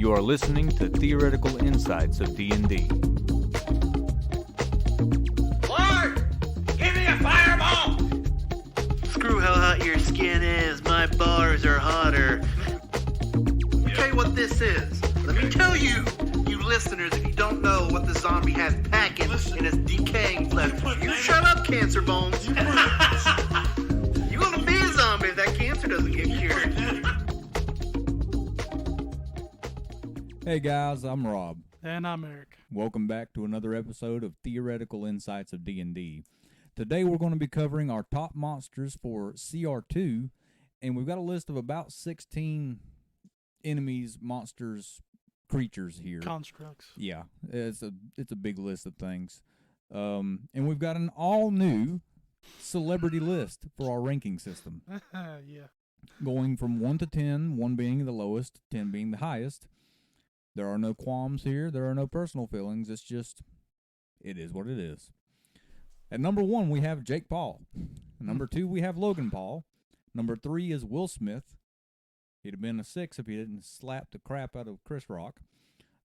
You are listening to Theoretical Insights of D&D. Clark! Give me a fireball! Screw how hot your skin is, my bars are hotter. Let me tell you what this is. Let me tell you, you listeners, if you don't know what the zombie has packing in his decaying flesh. You shut up, cancer bones. You gonna be a zombie if that cancer doesn't get cured. Hey guys, I'm Rob. And I'm Eric. Welcome back to another episode of Theoretical Insights of D&D. Today we're going to be covering our top monsters for CR2, and we've got a list of about 16 enemies, monsters, creatures here. Constructs. Yeah, it's a big list of things. And we've got an all-new celebrity list for our ranking system. Yeah. Going from 1 to 10, 1 being the lowest, 10 being the highest. There are no qualms here. There are no personal feelings. It's just, it is what it is. At number 1, we have Jake Paul. Number 2, we have Logan Paul. Number 3 is Will Smith. He'd have been a 6 if he didn't slap the crap out of Chris Rock.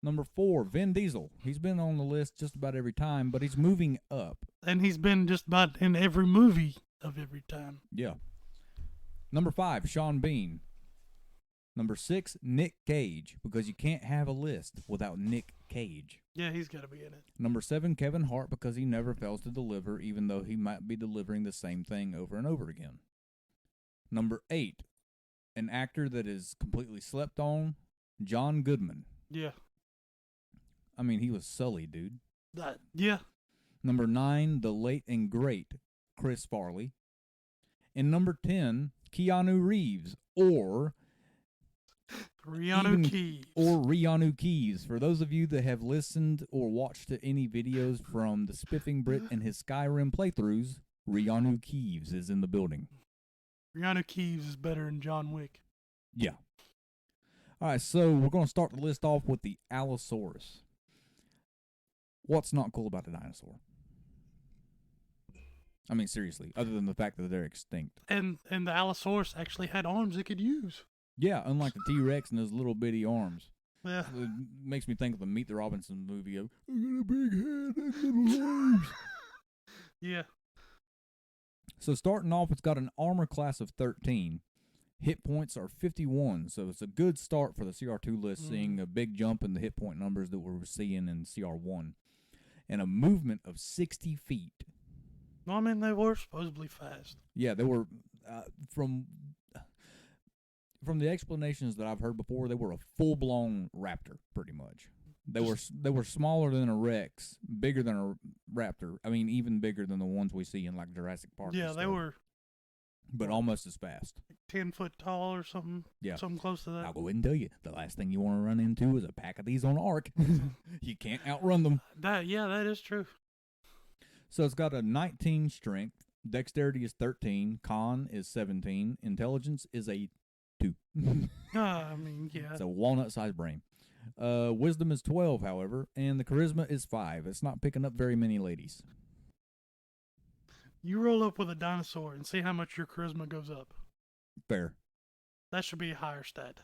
Number 4, Vin Diesel. He's been on the list just about every time, but he's moving up. And he's been just about in every movie of every time. Yeah. Number 5, Sean Bean. Number 6, Nick Cage, because you can't have a list without Nick Cage. Yeah, he's got to be in it. Number 7, Kevin Hart, because he never fails to deliver, even though he might be delivering the same thing over and over again. Number 8, an actor that is completely slept on, John Goodman. Yeah. I mean, he was Sully, dude. Yeah. Number 9, the late and great Chris Farley. And number 10, Keanu Reeves, or Rihanna Keys. Or Rihanna Keys. For those of you that have listened or watched any videos from the Spiffing Brit and his Skyrim playthroughs, Rihanna Keys is in the building. Rihanna Keys is better than John Wick. Yeah. All right, so we're going to start the list off with the Allosaurus. What's not cool about the dinosaur? I mean, seriously, other than the fact that they're extinct. And the Allosaurus actually had arms it could use. Yeah, unlike the T-Rex and his little bitty arms. Yeah. It makes me think of the Meet the Robinsons movie of, I got a big head and little arms. Yeah. So starting off, it's got an armor class of 13. Hit points are 51, so it's a good start for the CR2 list, seeing a big jump in the hit point numbers that we're seeing in CR1. And a movement of 60 feet. Well, I mean, they were supposedly fast. Yeah, they were, from the explanations that I've heard before, they were a full-blown raptor, pretty much. They were smaller than a Rex, bigger than a raptor. I mean, even bigger than the ones we see in, like, Jurassic Park. Yeah, they were. But almost as fast. 10 foot tall or something. Yeah. Something close to that. I'll go ahead and tell you, the last thing you want to run into is a pack of these on an arc. You can't outrun them. That is true. So it's got a 19 strength, dexterity is 13, con is 17, intelligence is a 2. I mean, yeah. It's a walnut-sized brain. Wisdom is 12, however, and the charisma is 5. It's not picking up very many ladies. You roll up with a dinosaur and see how much your charisma goes up. Fair. That should be a higher stat.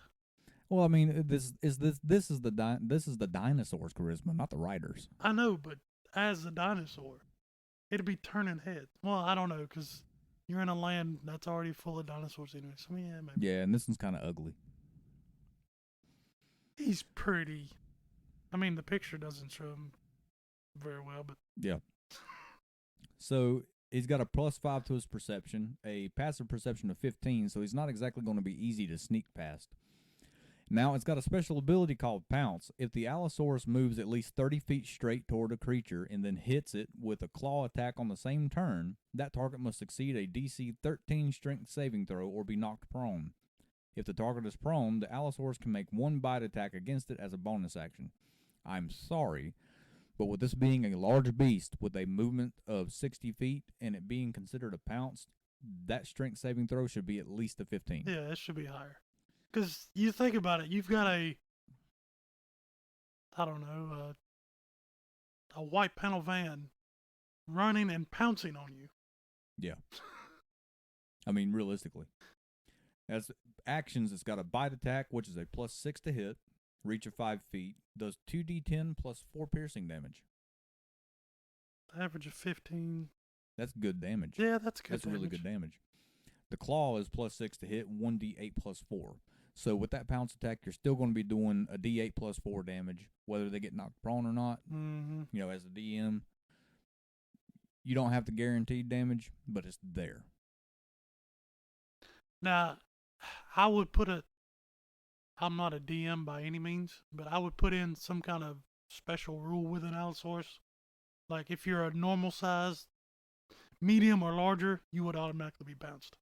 Well, I mean, this is the dinosaur's charisma, not the rider's. I know, but as a dinosaur, it'd be turning heads. Well, I don't know, because you're in a land that's already full of dinosaurs anyway. So, yeah, maybe. Yeah, and this one's kind of ugly. He's pretty. I mean, the picture doesn't show him very well, but... Yeah. So, he's got a +5 to his perception, a passive perception of 15, so he's not exactly going to be easy to sneak past. Now, it's got a special ability called Pounce. If the Allosaurus moves at least 30 feet straight toward a creature and then hits it with a claw attack on the same turn, that target must succeed a DC 13 strength saving throw or be knocked prone. If the target is prone, the Allosaurus can make one bite attack against it as a bonus action. I'm sorry, but with this being a large beast with a movement of 60 feet and it being considered a pounce, that strength saving throw should be at least a 15. Yeah, it should be higher. Because you think about it, you've got a white panel van running and pouncing on you. Yeah. I mean, realistically. As actions, it's got a bite attack, which is a +6 to hit, reach of 5 feet, does 2d10 plus 4 piercing damage. Average of 15. That's good damage. Yeah, that's good. That's really good damage. The claw is plus 6 to hit, 1d8 plus 4. So with that pounce attack, you're still going to be doing a d8 plus 4 damage, whether they get knocked prone or not. Mm-hmm. You know, as a DM, you don't have the guaranteed damage, but it's there. Now, I would put I'm not a DM by any means, but I would put in some kind of special rule with an Allosaurus. Like, if you're a normal size, medium or larger, you would automatically be bounced.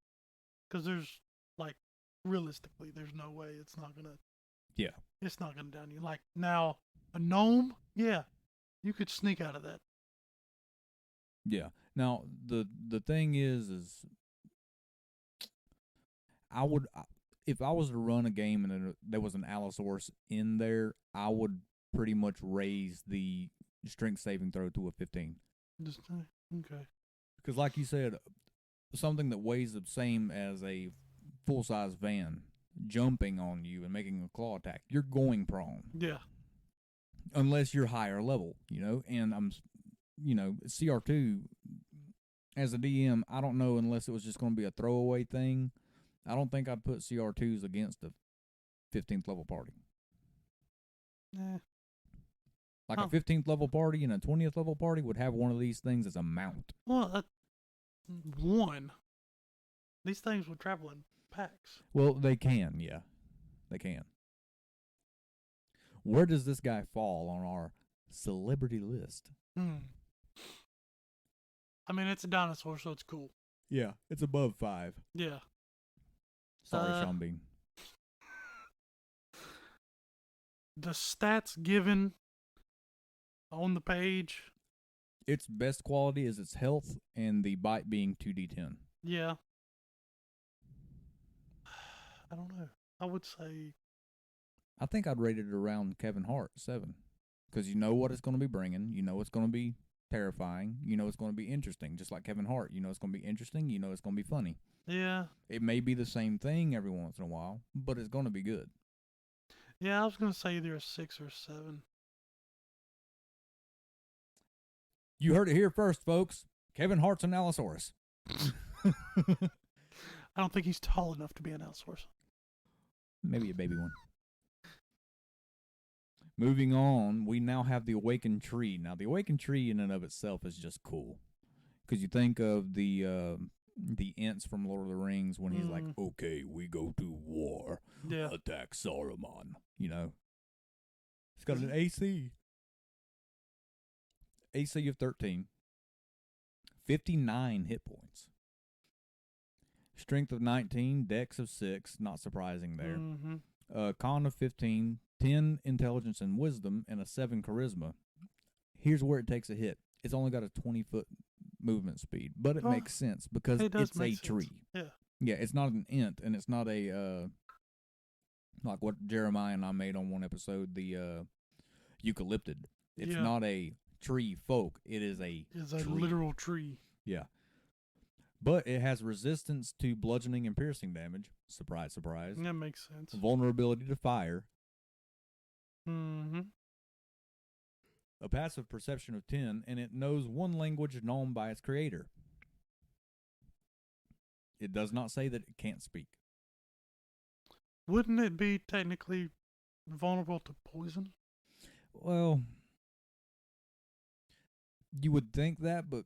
Because there's, like, realistically, there's no way it's not going to. Yeah. It's not going to down you. Like, now, a gnome, yeah, you could sneak out of that. Yeah. Now, the thing is I would, if I was to run a game and there was an Allosaurus in there, I would pretty much raise the strength saving throw to a 15. Just, okay. Because like you said, something that weighs the same as a full-size van jumping on you and making a claw attack, you're going prone. Yeah. Unless you're higher level, you know, and CR2, as a DM, I don't know unless it was just going to be a throwaway thing. I don't think I'd put CR2s against a 15th level party. Nah. Like a 15th level party and a 20th level party would have one of these things as a mount. Well, one. These things would travel in packs. Well, they can, yeah. They can. Where does this guy fall on our celebrity list? I mean, it's a dinosaur, so it's cool. Yeah, it's above 5. Yeah. Sorry, Sean Bean. The stats given on the page. Its best quality is its health and the bite being 2d10. Yeah. I don't know. I would say. I think I'd rate it around Kevin Hart, 7. Because you know what it's going to be bringing. You know it's going to be terrifying. You know it's going to be interesting. Just like Kevin Hart. You know it's going to be interesting. You know it's going to be funny. Yeah. It may be the same thing every once in a while, but it's going to be good. Yeah, I was going to say either a 6 or 7. You heard it here first, folks. Kevin Hart's an Allosaurus. I don't think he's tall enough to be an Allosaurus. Maybe a baby one. Moving on, we now have the Awakened Tree. Now, the Awakened Tree in and of itself is just cool. Because you think of the Ents from Lord of the Rings when he's like, okay, we go to war. Yeah. Attack Saruman. You know? It's got an AC. AC of 13. 59 hit points. Strength of 19, Dex of 6, not surprising there. Con of 15, 10 Intelligence and Wisdom, and a 7 Charisma. Here's where it takes a hit. It's only got a 20-foot movement speed, but it makes sense because it's a tree. Yeah. Yeah, it's not an Ent, and it's not a, like what Jeremiah and I made on one episode, the Eucalyptid. It's not a tree folk. It is a It's a literal tree. Yeah. But it has resistance to bludgeoning and piercing damage. Surprise, surprise. That makes sense. Vulnerability to fire. Mm-hmm. A passive perception of 10, and it knows one language known by its creator. It does not say that it can't speak. Wouldn't it be technically vulnerable to poison? Well, you would think that, but,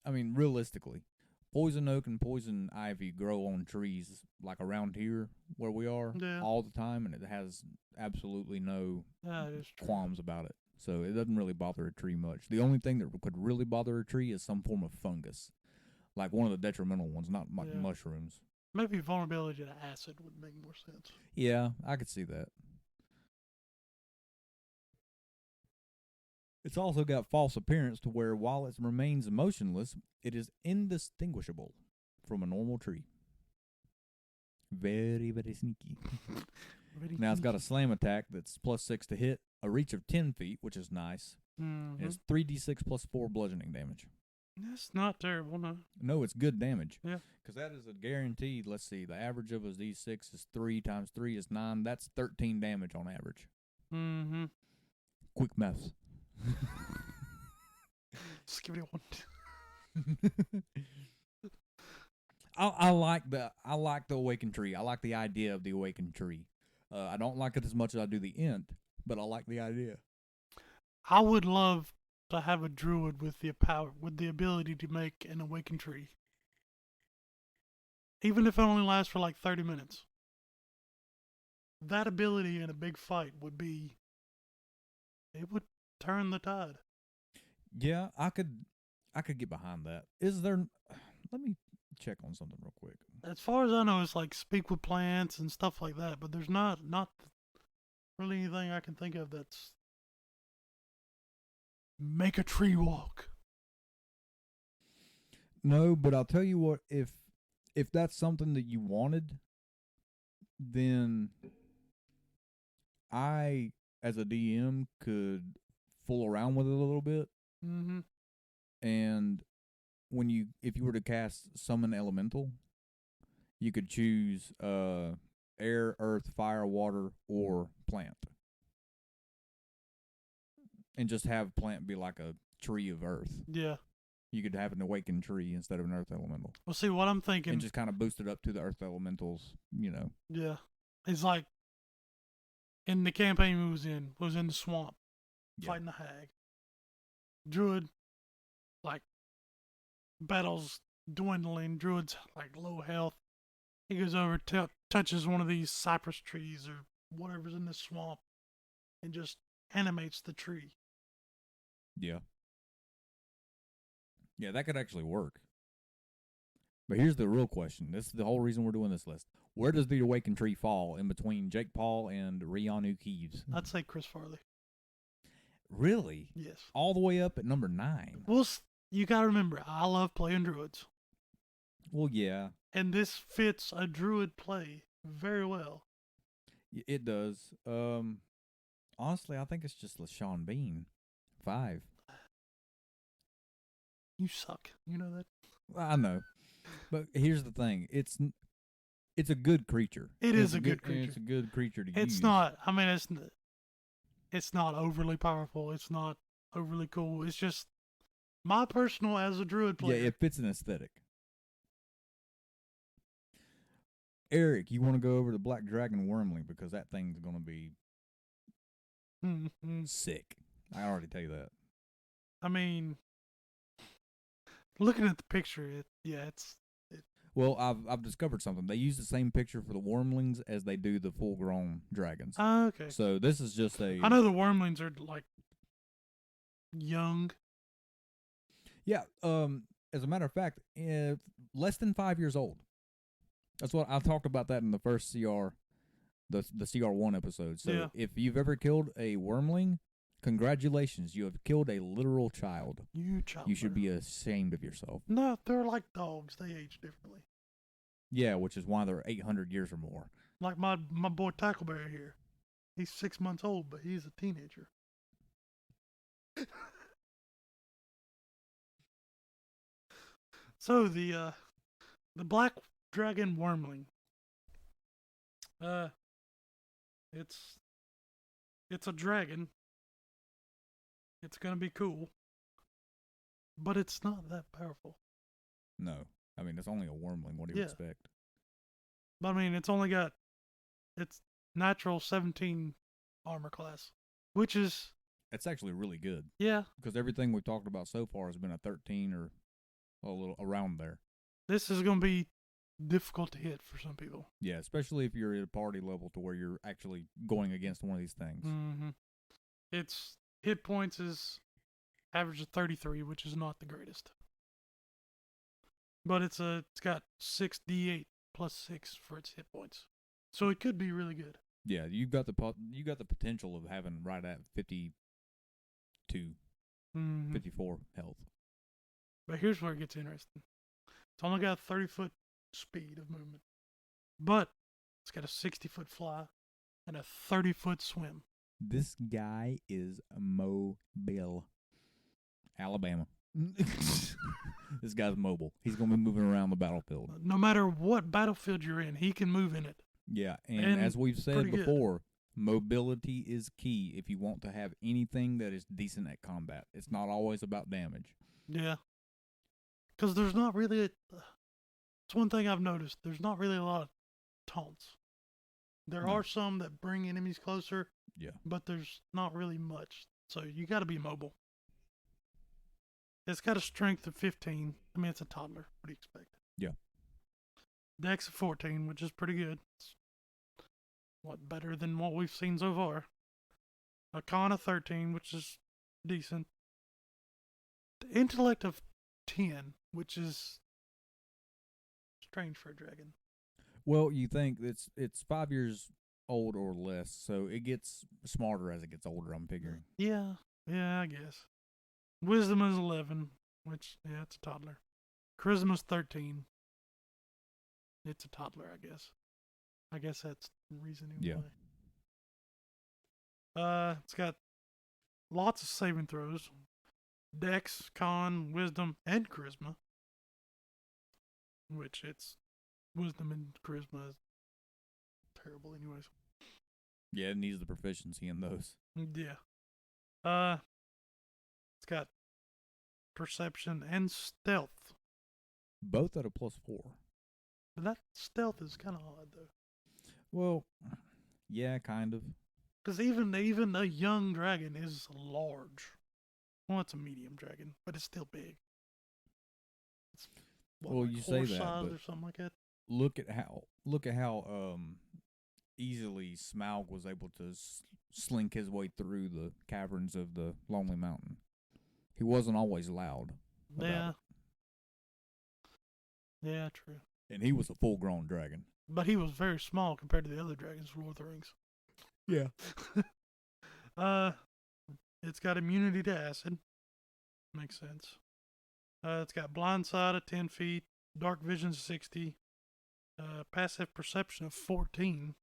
I mean, realistically, poison oak and poison ivy grow on trees, like around here where we are, all the time, and it has absolutely no qualms about it. So it doesn't really bother a tree much. The only thing that could really bother a tree is some form of fungus, like one of the detrimental ones, not like mushrooms. Maybe vulnerability to acid would make more sense. Yeah, I could see that. It's also got false appearance to where while it remains emotionless, it is indistinguishable from a normal tree. Very, very sneaky. Now it's got a slam attack that's plus 6 to hit, a reach of 10 feet, which is nice. And it's 3d6 plus 4 bludgeoning damage. That's not terrible, no. No, it's good damage. Yeah. Because that is a guaranteed, let's see, the average of a d6 is 3 times 3 is 9. That's 13 damage on average. Mm-hmm. Quick maths. Skibbity one. I like the awakened tree. I like the idea of the awakened tree. I don't like it as much as I do the int, but I like the idea. I would love to have a druid with the ability to make an awakened tree. Even if it only lasts for like 30 minutes. That ability in a big fight would turn the tide. Yeah, I could get behind that. Is there? Let me check on something real quick. As far as I know, it's like speak with plants and stuff like that, but there's not really anything I can think of that's make a tree walk. No, but I'll tell you what. If that's something that you wanted, then I, as a DM, could fool around with it a little bit. Mm-hmm. And if you were to cast Summon Elemental, you could choose air, earth, fire, water, or plant. And just have plant be like a tree of earth. Yeah. You could have an awakened tree instead of an earth elemental. Well, see, what I'm thinking... And just kind of boost it up to the earth elementals, Yeah. It's like, in the campaign was in the swamp, fighting the hag. Druid, like, battles dwindling. Druid's, like, low health. He goes over, touches one of these cypress trees or whatever's in the swamp, and just animates the tree. Yeah. Yeah, that could actually work. But here's the real question. This is the whole reason we're doing this list. Where does the awakened tree fall in between Jake Paul and Keanu Reeves? I'd say Chris Farley. Really? Yes. All the way up at number 9. Well, you gotta remember, I love playing druids. Well, yeah. And this fits a druid play very well. It does. Honestly, I think it's just LaShawn Bean. 5. You suck. You know that? I know. But here's the thing. It's a good creature. It's a good creature. It's a good creature to use. It's not, I mean, it's not overly powerful. It's not overly cool. It's just my personal as a druid player. Yeah, it fits an aesthetic. Eric, you want to go over the Black Dragon Wormling because that thing's going to be sick. I already tell you that. I mean, looking at the picture, it's. Well, I've discovered something. They use the same picture for the Wormlings as they do the full-grown dragons. Okay. So this is just a... I know the Wormlings are, like, young. Yeah, as a matter of fact, less than 5 years old. That's what I talked about that in the first CR, the CR1 episode. So yeah. If you've ever killed a Wormling, congratulations, you have killed a literal child. You should be ashamed of yourself. No, they're like dogs. They age differently. Yeah, which is why they're 800 years or more. Like my boy Tackleberry here. He's 6 months old, but he's a teenager. So the Black Dragon Wormling. It's a dragon. It's gonna be cool. But it's not that powerful. No. I mean, it's only a Wormling. What do you expect? But I mean, it's natural 17 armor class. Which is... It's actually really good. Yeah. Because everything we've talked about so far has been a 13 or a little around there. This is going to be difficult to hit for some people. Yeah, especially if you're at a party level to where you're actually going against one of these things. Mm-hmm. Its hit points is average of 33, which is not the greatest. But it's got 6d8 plus 6 for its hit points. So it could be really good. Yeah, you got the potential of having right at 52, 54 health. But here's where it gets interesting. It's only got a 30-foot speed of movement. But it's got a 60-foot fly and a 30-foot swim. This guy is mobile. Alabama. This guy's mobile. He's going to be moving around the battlefield. No matter what battlefield you're in, he can move in it. Yeah, and as we've said before, Mobility is key if you want to have anything that is decent at combat. It's not always about damage. Yeah. Because there's not really it's one thing I've noticed. There's not really a lot of taunts. There No. are some that bring enemies closer, Yeah. but there's not really much. So you got to be mobile. It's got a strength of 15. I mean, it's a toddler. What do you expect? Yeah. Dex of 14, which is pretty good. It's better than what we've seen so far. A con of 13, which is decent. The intellect of 10, which is strange for a dragon. Well, you think it's 5 years old or less, so it gets smarter as it gets older, I'm figuring. Yeah, I guess. Wisdom is 11, which, yeah, it's a toddler. Charisma's 13. It's a toddler, I guess. I guess that's the reasoning Yeah. why. It's got lots of saving throws. Dex, con, wisdom, and charisma. Which it's wisdom and charisma is terrible anyways. Yeah, it needs the proficiency in those. Yeah. It's got perception and stealth. Both at a +4. But that stealth is kind of odd though. Well, yeah, kind of. Because even a young dragon is large. Well, it's a medium dragon, but it's still big. It's Well, you say horse that, size but or something like that. Look at how easily Smaug was able to slink his way through the caverns of the Lonely Mountain. He wasn't always loud. Yeah. It. Yeah, true. And he was a full-grown dragon. But he was very small compared to the other dragons from Lord of the Rings. Yeah. It's got immunity to acid. Makes sense. It's got blind sight of 10 feet, dark vision 60, passive perception of 14.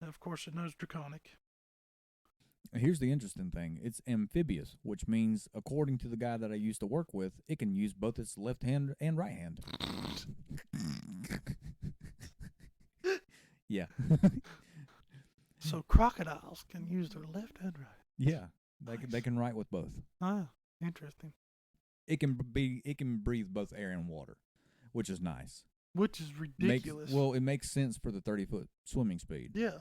And of course, it knows draconic. Here's the interesting thing. It's amphibious, which means, according to the guy that I used to work with, it can use both its left hand and right hand. Yeah. So crocodiles can use their left and right. Yeah. They Nice. they can write with both. Ah, interesting. It can breathe both air and water, which is nice. Which is ridiculous. It makes sense for the 30-foot swimming speed. Yeah.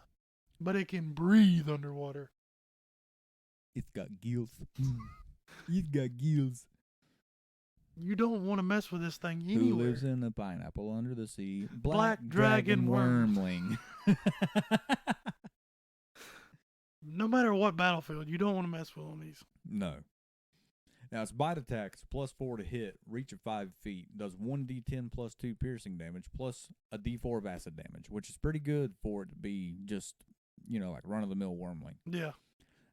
But it can breathe underwater. It's got gills. It's got gills. You don't want to mess with this thing Who anywhere. lives in a pineapple under the sea? Black dragon wormling. No matter what battlefield, you don't want to mess with one of these. No. Now, its bite attacks +4 to hit, reach of 5 feet, does 1d10 plus 2 piercing damage, plus a d4 of acid damage, which is pretty good for it to be just, like run-of-the-mill wormling. Yeah.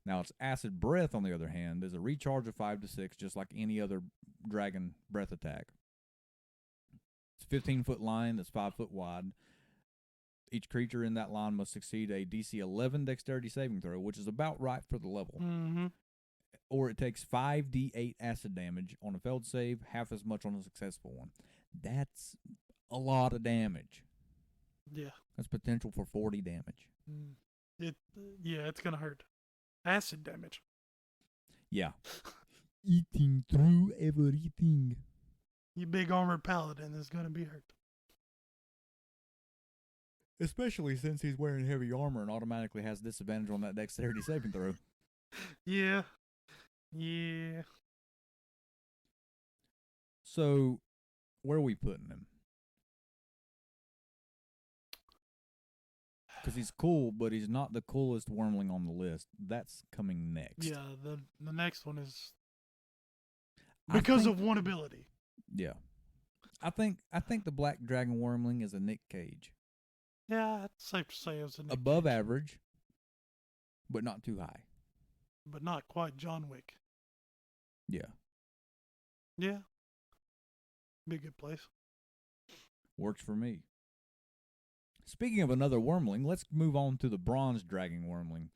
Now, its acid breath, on the other hand, is a recharge of 5 to 6, just like any other dragon breath attack. It's a 15-foot line that's 5 foot wide. Each creature in that line must succeed a DC 11 dexterity saving throw, which is about right for the level. Mm-hmm. Or it takes 5d8 acid damage on a failed save, half as much on a successful one. That's a lot of damage. Yeah. That's potential for 40 damage. It's gonna hurt. Acid damage. Yeah. Eating through everything. You big armored paladin is gonna be hurt. Especially since he's wearing heavy armor and automatically has disadvantage on that dexterity saving throw. Yeah. So, where are we putting him? Because he's cool, but he's not the coolest wormling on the list. That's coming next. Yeah, the next one is because of one ability. Yeah. I think the black dragon wormling is a Nick Cage. Yeah, it's safe to say it was a Nick Above Cage, average, but not too high. but not quite John Wick. Yeah. Yeah. Be a good place. Works for me. Speaking of another wormling, let's move on to the bronze dragon wormling.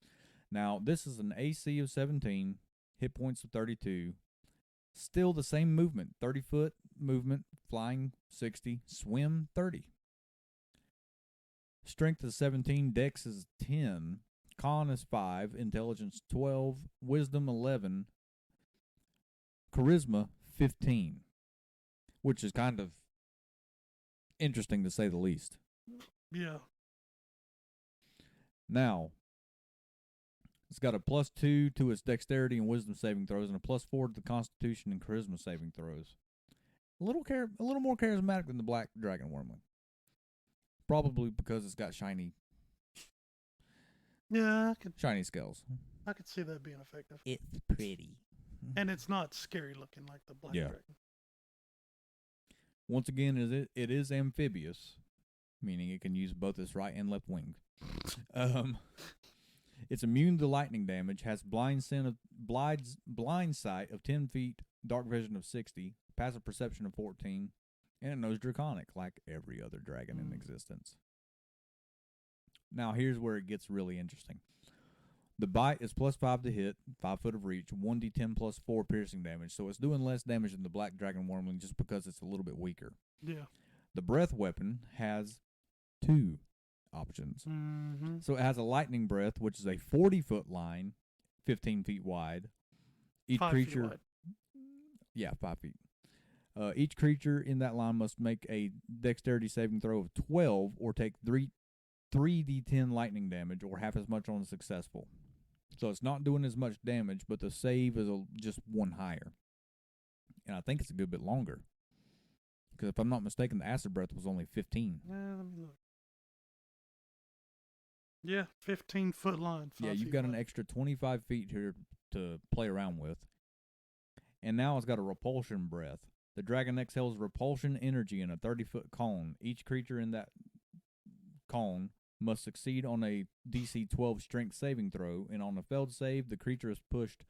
Now, this is an AC of 17, hit points of 32. Still the same movement, 30-foot movement, flying 60, swim 30. Strength is 17, dex is 10, Con is 5, Intelligence 12, Wisdom 11, Charisma 15, which is kind of interesting to say the least. Yeah. Now, it's got a +2 to its Dexterity and Wisdom saving throws, and a +4 to the Constitution and Charisma saving throws. A little more charismatic than the Black Dragon Wormling. Probably because it's got shiny Yeah, shiny scales. I could see that being effective. It's pretty. And it's not scary looking like the Black Dragon. Once again, it is amphibious, meaning it can use both its right and left wing. It's immune to lightning damage, has blind sight of 10 feet, dark vision of 60, passive perception of 14, and it knows Draconic like every other dragon in existence. Now, here's where it gets really interesting. The bite is +5 to hit, 5 foot of reach, 1d10 +4 piercing damage, so it's doing less damage than the Black Dragon Wormling just because it's a little bit weaker. Yeah. The breath weapon has 2 options. Mm-hmm. So it has a lightning breath, which is a 40-foot line, 15 feet wide. Each 5 creature, feet wide. Yeah, 5 feet. Each creature in that line must make a dexterity saving throw of 12 or take 3d10 lightning damage, or half as much on a successful. So it's not doing as much damage, but the save is just 1 higher. And I think it's a good bit longer. Because if I'm not mistaken, the acid breath was only 15. Yeah, let me look. Yeah, 15-foot line. Yeah, you've got an extra 25 feet here to play around with. And now it's got a repulsion breath. The dragon exhales repulsion energy in a 30-foot cone. Each creature in that cone must succeed on a DC 12 strength saving throw, and on a failed save, the creature is pushed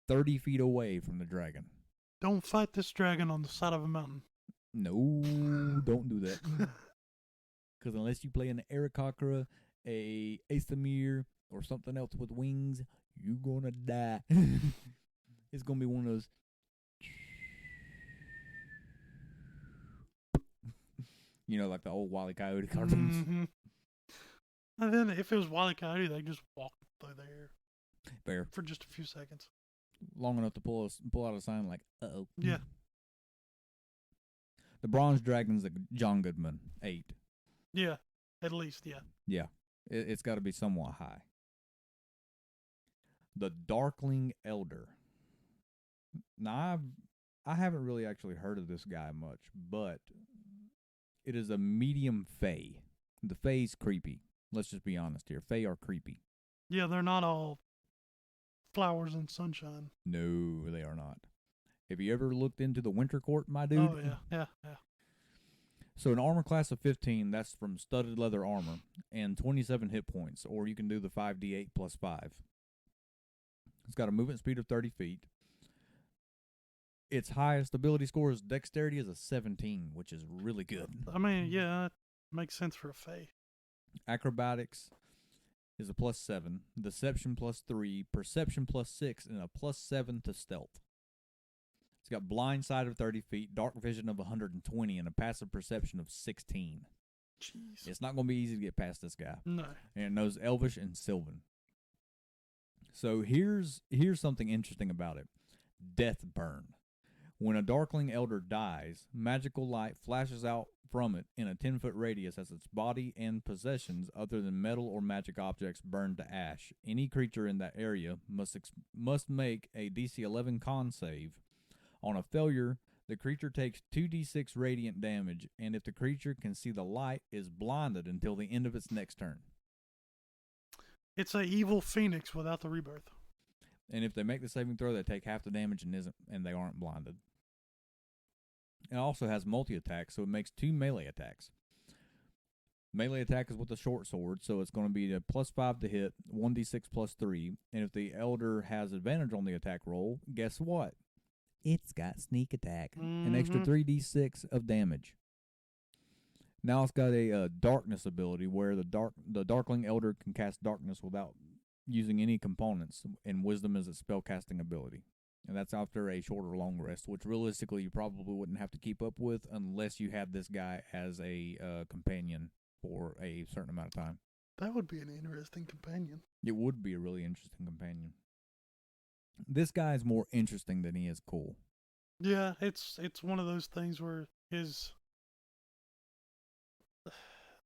30 feet away from the dragon. Don't fight this dragon on the side of a mountain. No, don't do that. Because unless you play an Aarakocra, a Aethamir, or something else with wings, you're gonna die. It's gonna be one of those. You know, like the old Wile E. Coyote cartoons. Mm-hmm. And then if it was Wile E. Coyote, they just walk through the air Fair. for just a few seconds. Long enough to pull out a sign like, uh-oh. Yeah. The Bronze Dragon's a John Goodman, 8. Yeah, at least, yeah. Yeah, it's got to be somewhat high. The Darkling Elder. Now, I haven't really actually heard of this guy much, but it is a medium Fae. The Fae's creepy. Let's just be honest here. Fae are creepy. Yeah, they're not all flowers and sunshine. No, they are not. Have you ever looked into the Winter Court, my dude? Oh, yeah. So an armor class of 15, that's from studded leather armor, and 27 hit points, or you can do the 5d8 plus 5. It's got a movement speed of 30 feet. Its highest ability score is dexterity is a 17, which is really good. I mean, yeah, it makes sense for a Fae. Acrobatics is a +7, deception +3, perception +6, and a +7 to stealth. It's got blind sight of 30 feet, dark vision of 120, and a passive perception of 16. Jeez. It's not going to be easy to get past this guy. No. And it knows Elvish and Sylvan. So here's something interesting about it. Death Burn. When a Darkling Elder dies, magical light flashes out from it in a 10-foot radius as its body and possessions other than metal or magic objects burn to ash. Any creature in that area must make a DC 11 con save. On a failure, the creature takes 2d6 radiant damage, and if the creature can see the light, is blinded until the end of its next turn. It's a evil phoenix without the rebirth. And if they make the saving throw, they take half the damage and they aren't blinded. It also has multi-attack, so it makes 2 melee attacks. Melee attack is with a short sword, so it's going to be a +5 to hit, 1d6 +3, and if the Elder has advantage on the attack roll, guess what? It's got sneak attack, an extra 3d6 of damage. Now it's got a darkness ability where the Darkling Elder can cast darkness without using any components, and Wisdom is its spellcasting ability. And that's after a short or long rest, which realistically you probably wouldn't have to keep up with unless you had this guy as a companion for a certain amount of time. That would be an interesting companion. It would be a really interesting companion. This guy is more interesting than he is cool. Yeah, it's one of those things where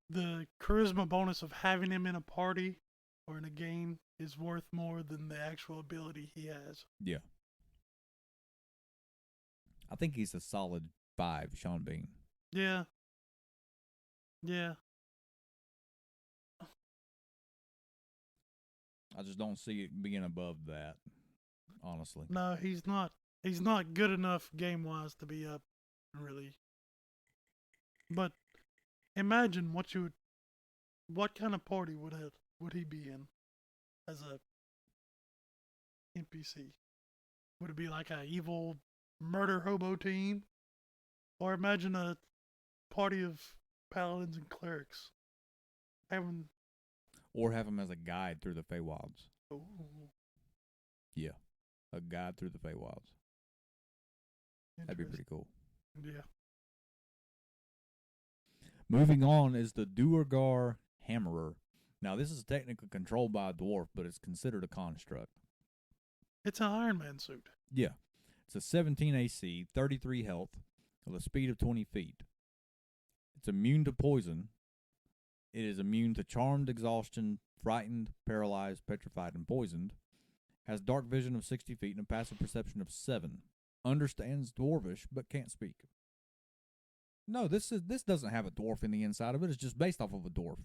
the charisma bonus of having him in a party or in a game is worth more than the actual ability he has. Yeah. I think he's a solid 5, Sean Bean. Yeah. Yeah. I just don't see it being above that, honestly. No, he's not. He's not good enough game-wise to be up, really. But imagine what kind of party would he be in as a NPC? Would it be like a evil murder hobo team? Or imagine a party of paladins and clerics having. Or have him as a guide through the Feywilds. Oh, Yeah. A guide through the Feywilds. That'd be pretty cool. Yeah. Moving on is the Duergar Hammerer. Now, this is technically controlled by a dwarf, but it's considered a construct. It's an Iron Man suit. Yeah. It's a 17 AC, 33 health, with a speed of 20 feet. It's immune to poison. It is immune to charmed, exhaustion, frightened, paralyzed, petrified, and poisoned. Has dark vision of 60 feet and a passive perception of 7. Understands dwarvish, but can't speak. No, this doesn't have a dwarf in the inside of it. It's just based off of a dwarf.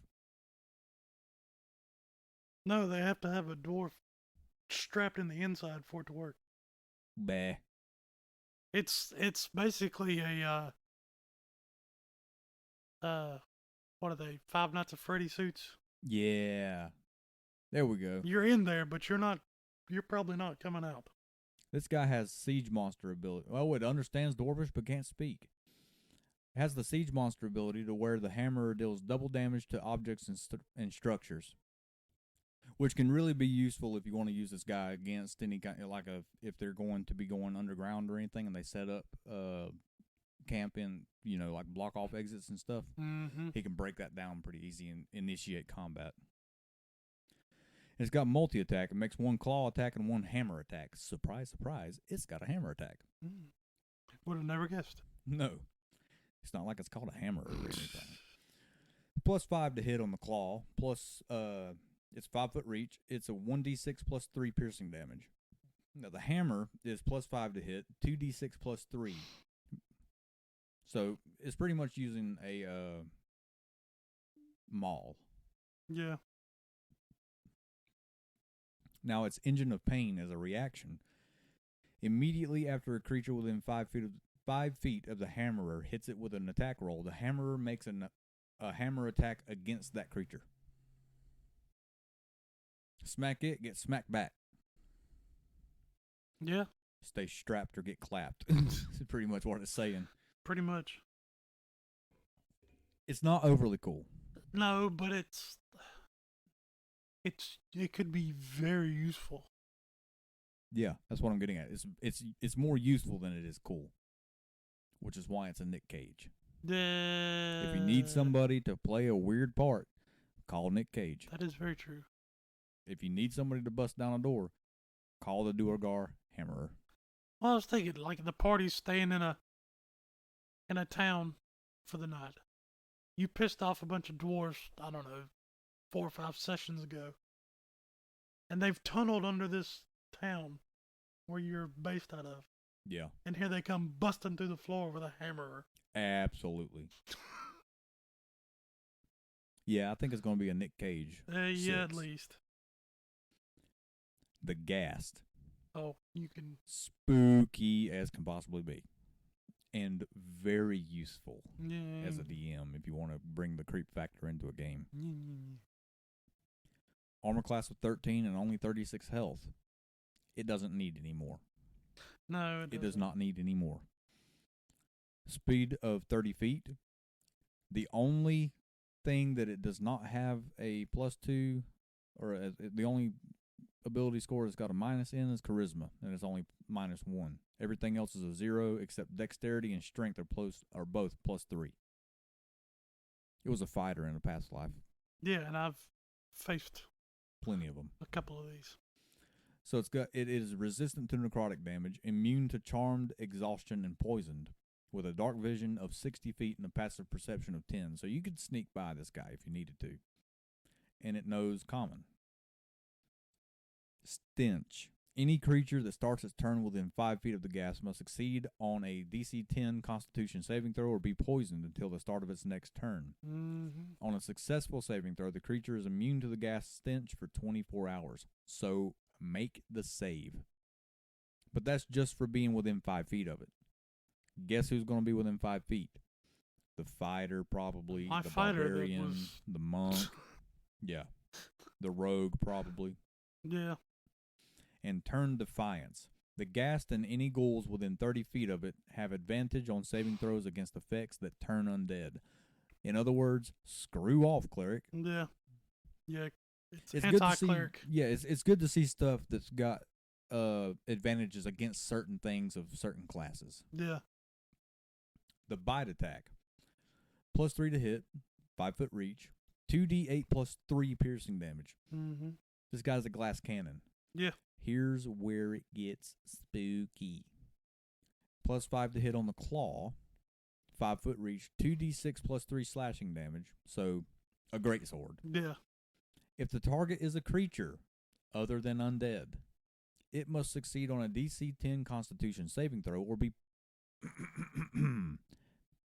No, they have to have a dwarf strapped in the inside for it to work. Bah. It's basically a what are they? Five Nights at Freddy suits. Yeah. There we go. You're in there, but you're probably not coming out. This guy has siege monster ability. Oh, it understands dwarvish but can't speak. It has the siege monster ability to where the hammer deals double damage to objects and structures, which can really be useful if you want to use this guy against any kind, like if they're going to be going underground or anything, and they set up camp in, like block off exits and stuff. Mm-hmm. He can break that down pretty easy and initiate combat. It's got multi-attack. It makes 1 claw attack and 1 hammer attack. Surprise, surprise, it's got a hammer attack. Would have never guessed. No. It's not like it's called a hammer or anything. Plus 5 to hit on the claw. Plus, it's 5 foot reach. It's a 1d6 plus 3 piercing damage. Now, the hammer is plus 5 to hit, 2d6 plus 3. So, it's pretty much using a maul. Yeah. Now, its Engine of Pain as a reaction. Immediately after a creature within 5 feet of the hammerer hits it with an attack roll, the hammerer makes a hammer attack against that creature. Smack it, get smacked back. Yeah. Stay strapped or get clapped. That's pretty much what it's saying. Pretty much. It's not overly cool. No, but it could be very useful. Yeah, that's what I'm getting at. It's more useful than it is cool, which is why it's a Nick Cage. If you need somebody to play a weird part, call Nick Cage. That is very true. If you need somebody to bust down a door, call the Duergar Hammerer. Well, I was thinking, like, the party's staying in a town for the night. You pissed off a bunch of dwarves, I don't know, 4 or 5 sessions ago. And they've tunneled under this town where you're based out of. Yeah. And here they come busting through the floor with a hammer. Absolutely. Yeah, I think it's going to be a Nick Cage. Yeah, at least. The Ghast. Oh, you can. Spooky as can possibly be. And very useful Yeah. as a DM if you want to bring the creep factor into a game. Yeah. Armor class of 13 and only 36 health. It doesn't need any more. No, it does not need any more. Speed of 30 feet. The only thing that it does not have a +2, or the only ability score it's got a minus in is charisma, and it's only -1. Everything else is a 0 except dexterity and strength are both +3. It was a fighter in a past life. Yeah, and faced Plenty of them. a couple of these. So it is resistant to necrotic damage, immune to charmed, exhaustion, and poisoned, with a dark vision of 60 feet and a passive perception of 10. So you could sneak by this guy if you needed to. And it knows common. Stench. Any creature that starts its turn within 5 feet of the gas must succeed on a DC 10 Constitution saving throw or be poisoned until the start of its next turn. Mm-hmm. On a successful saving throw, the creature is immune to the gas stench for 24 hours. So make the save. But that's just for being within 5 feet of it. Guess who's going to be within 5 feet? The fighter, probably. My the fighter that barbarian, was- the monk. Yeah. The rogue, probably. Yeah. And turn defiance. The ghast and any ghouls within 30 feet of it have advantage on saving throws against effects that turn undead. In other words, screw off, cleric. Yeah. Yeah. It's It's good to see. anti-cleric. Yeah, it's good to see stuff that's got advantages against certain things of certain classes. Yeah. The bite attack. +3 to hit, 5 foot reach, 2d8 plus 3 piercing damage. Mm-hmm. This guy's a glass cannon. Yeah. Here's where it gets spooky. +5 to hit on the claw, 5 foot reach, 2d6 plus 3 slashing damage. So, a great sword. Yeah. If the target is a creature other than undead, it must succeed on a DC 10 Constitution saving throw or be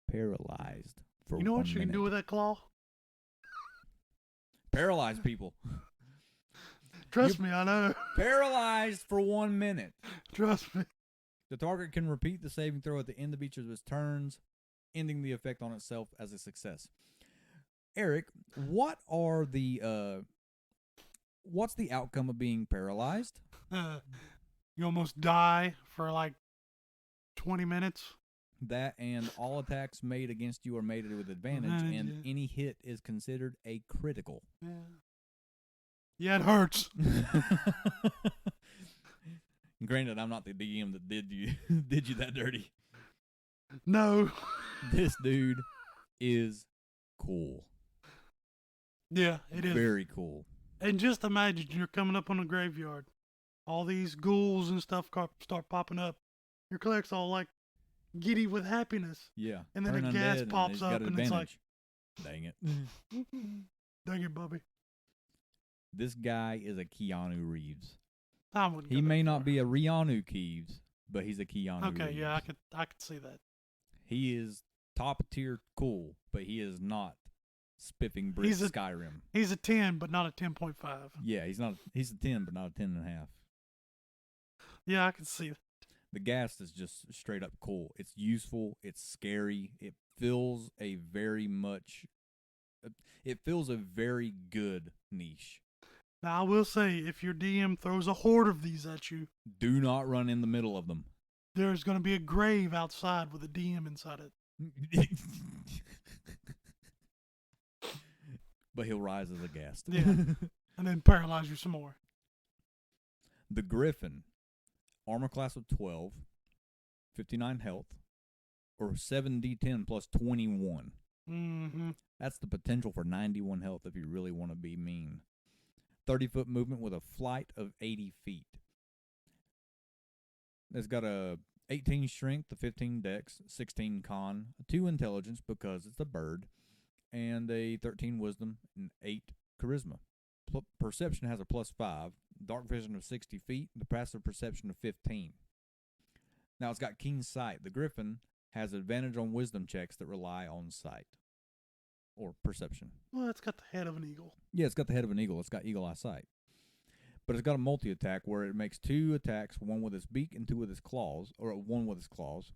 paralyzed for You know 1 what you minute. can do with that claw? Paralyze people. Trust me, I know. Paralyzed for 1 minute. Trust me. The target can repeat the saving throw at the end of each of its turns, ending the effect on itself as a success. Eric, what are the what's the outcome of being paralyzed? You almost die for like 20 minutes. That and all attacks made against you are made with advantage, and any hit is considered a critical. Yeah. Yeah, it hurts. Granted, I'm not the DM that did you did you that dirty. No. This dude is cool. Yeah, it is. Very cool. And just imagine you're coming up on a graveyard. All these ghouls and stuff start popping up. Your cleric's all like giddy with happiness. Yeah. And then Turn a gas undead pops he's up got and it's like- dang it. Dang it, Bubby. This guy is a Keanu Reeves. I wouldn't He go that may not far. be a Rianu Keeves, but he's a Keanu Okay, Reeves. yeah, I could see that. He is top tier cool, but he is not spiffing bricks He's a- Skyrim. He's a 10, but not a 10.5. Yeah, he's a 10, but not a 10.5. Yeah, I can see that. The gas is just straight up cool. It's useful. It's scary. It fills a very good niche. Now, I will say, if your DM throws a horde of these at you, Do not run in the middle of them. there's going to be a grave outside with a DM inside it. But he'll rise as a guest. Yeah. And then paralyze you some more. The Griffin, armor class of 12, 59 health, or 7d10 plus 21. Mm-hmm. That's the potential for 91 health if you really want to be mean. 30-foot movement with a flight of 80 feet. It's got a 18 strength, a 15 dex, 16 con, 2 intelligence because it's a bird, and a 13 wisdom and 8 charisma. Perception has a +5, dark vision of 60 feet, the passive perception of 15. Now it's got keen sight. The Griffin has advantage on wisdom checks that rely on sight or perception. Well, it's got the head of an eagle. Yeah, it's got the head of an eagle. It's got eagle eye sight. But it's got a multi-attack where it makes 2 attacks, 1 with its beak and 2 with its claws, or 1 with its claws.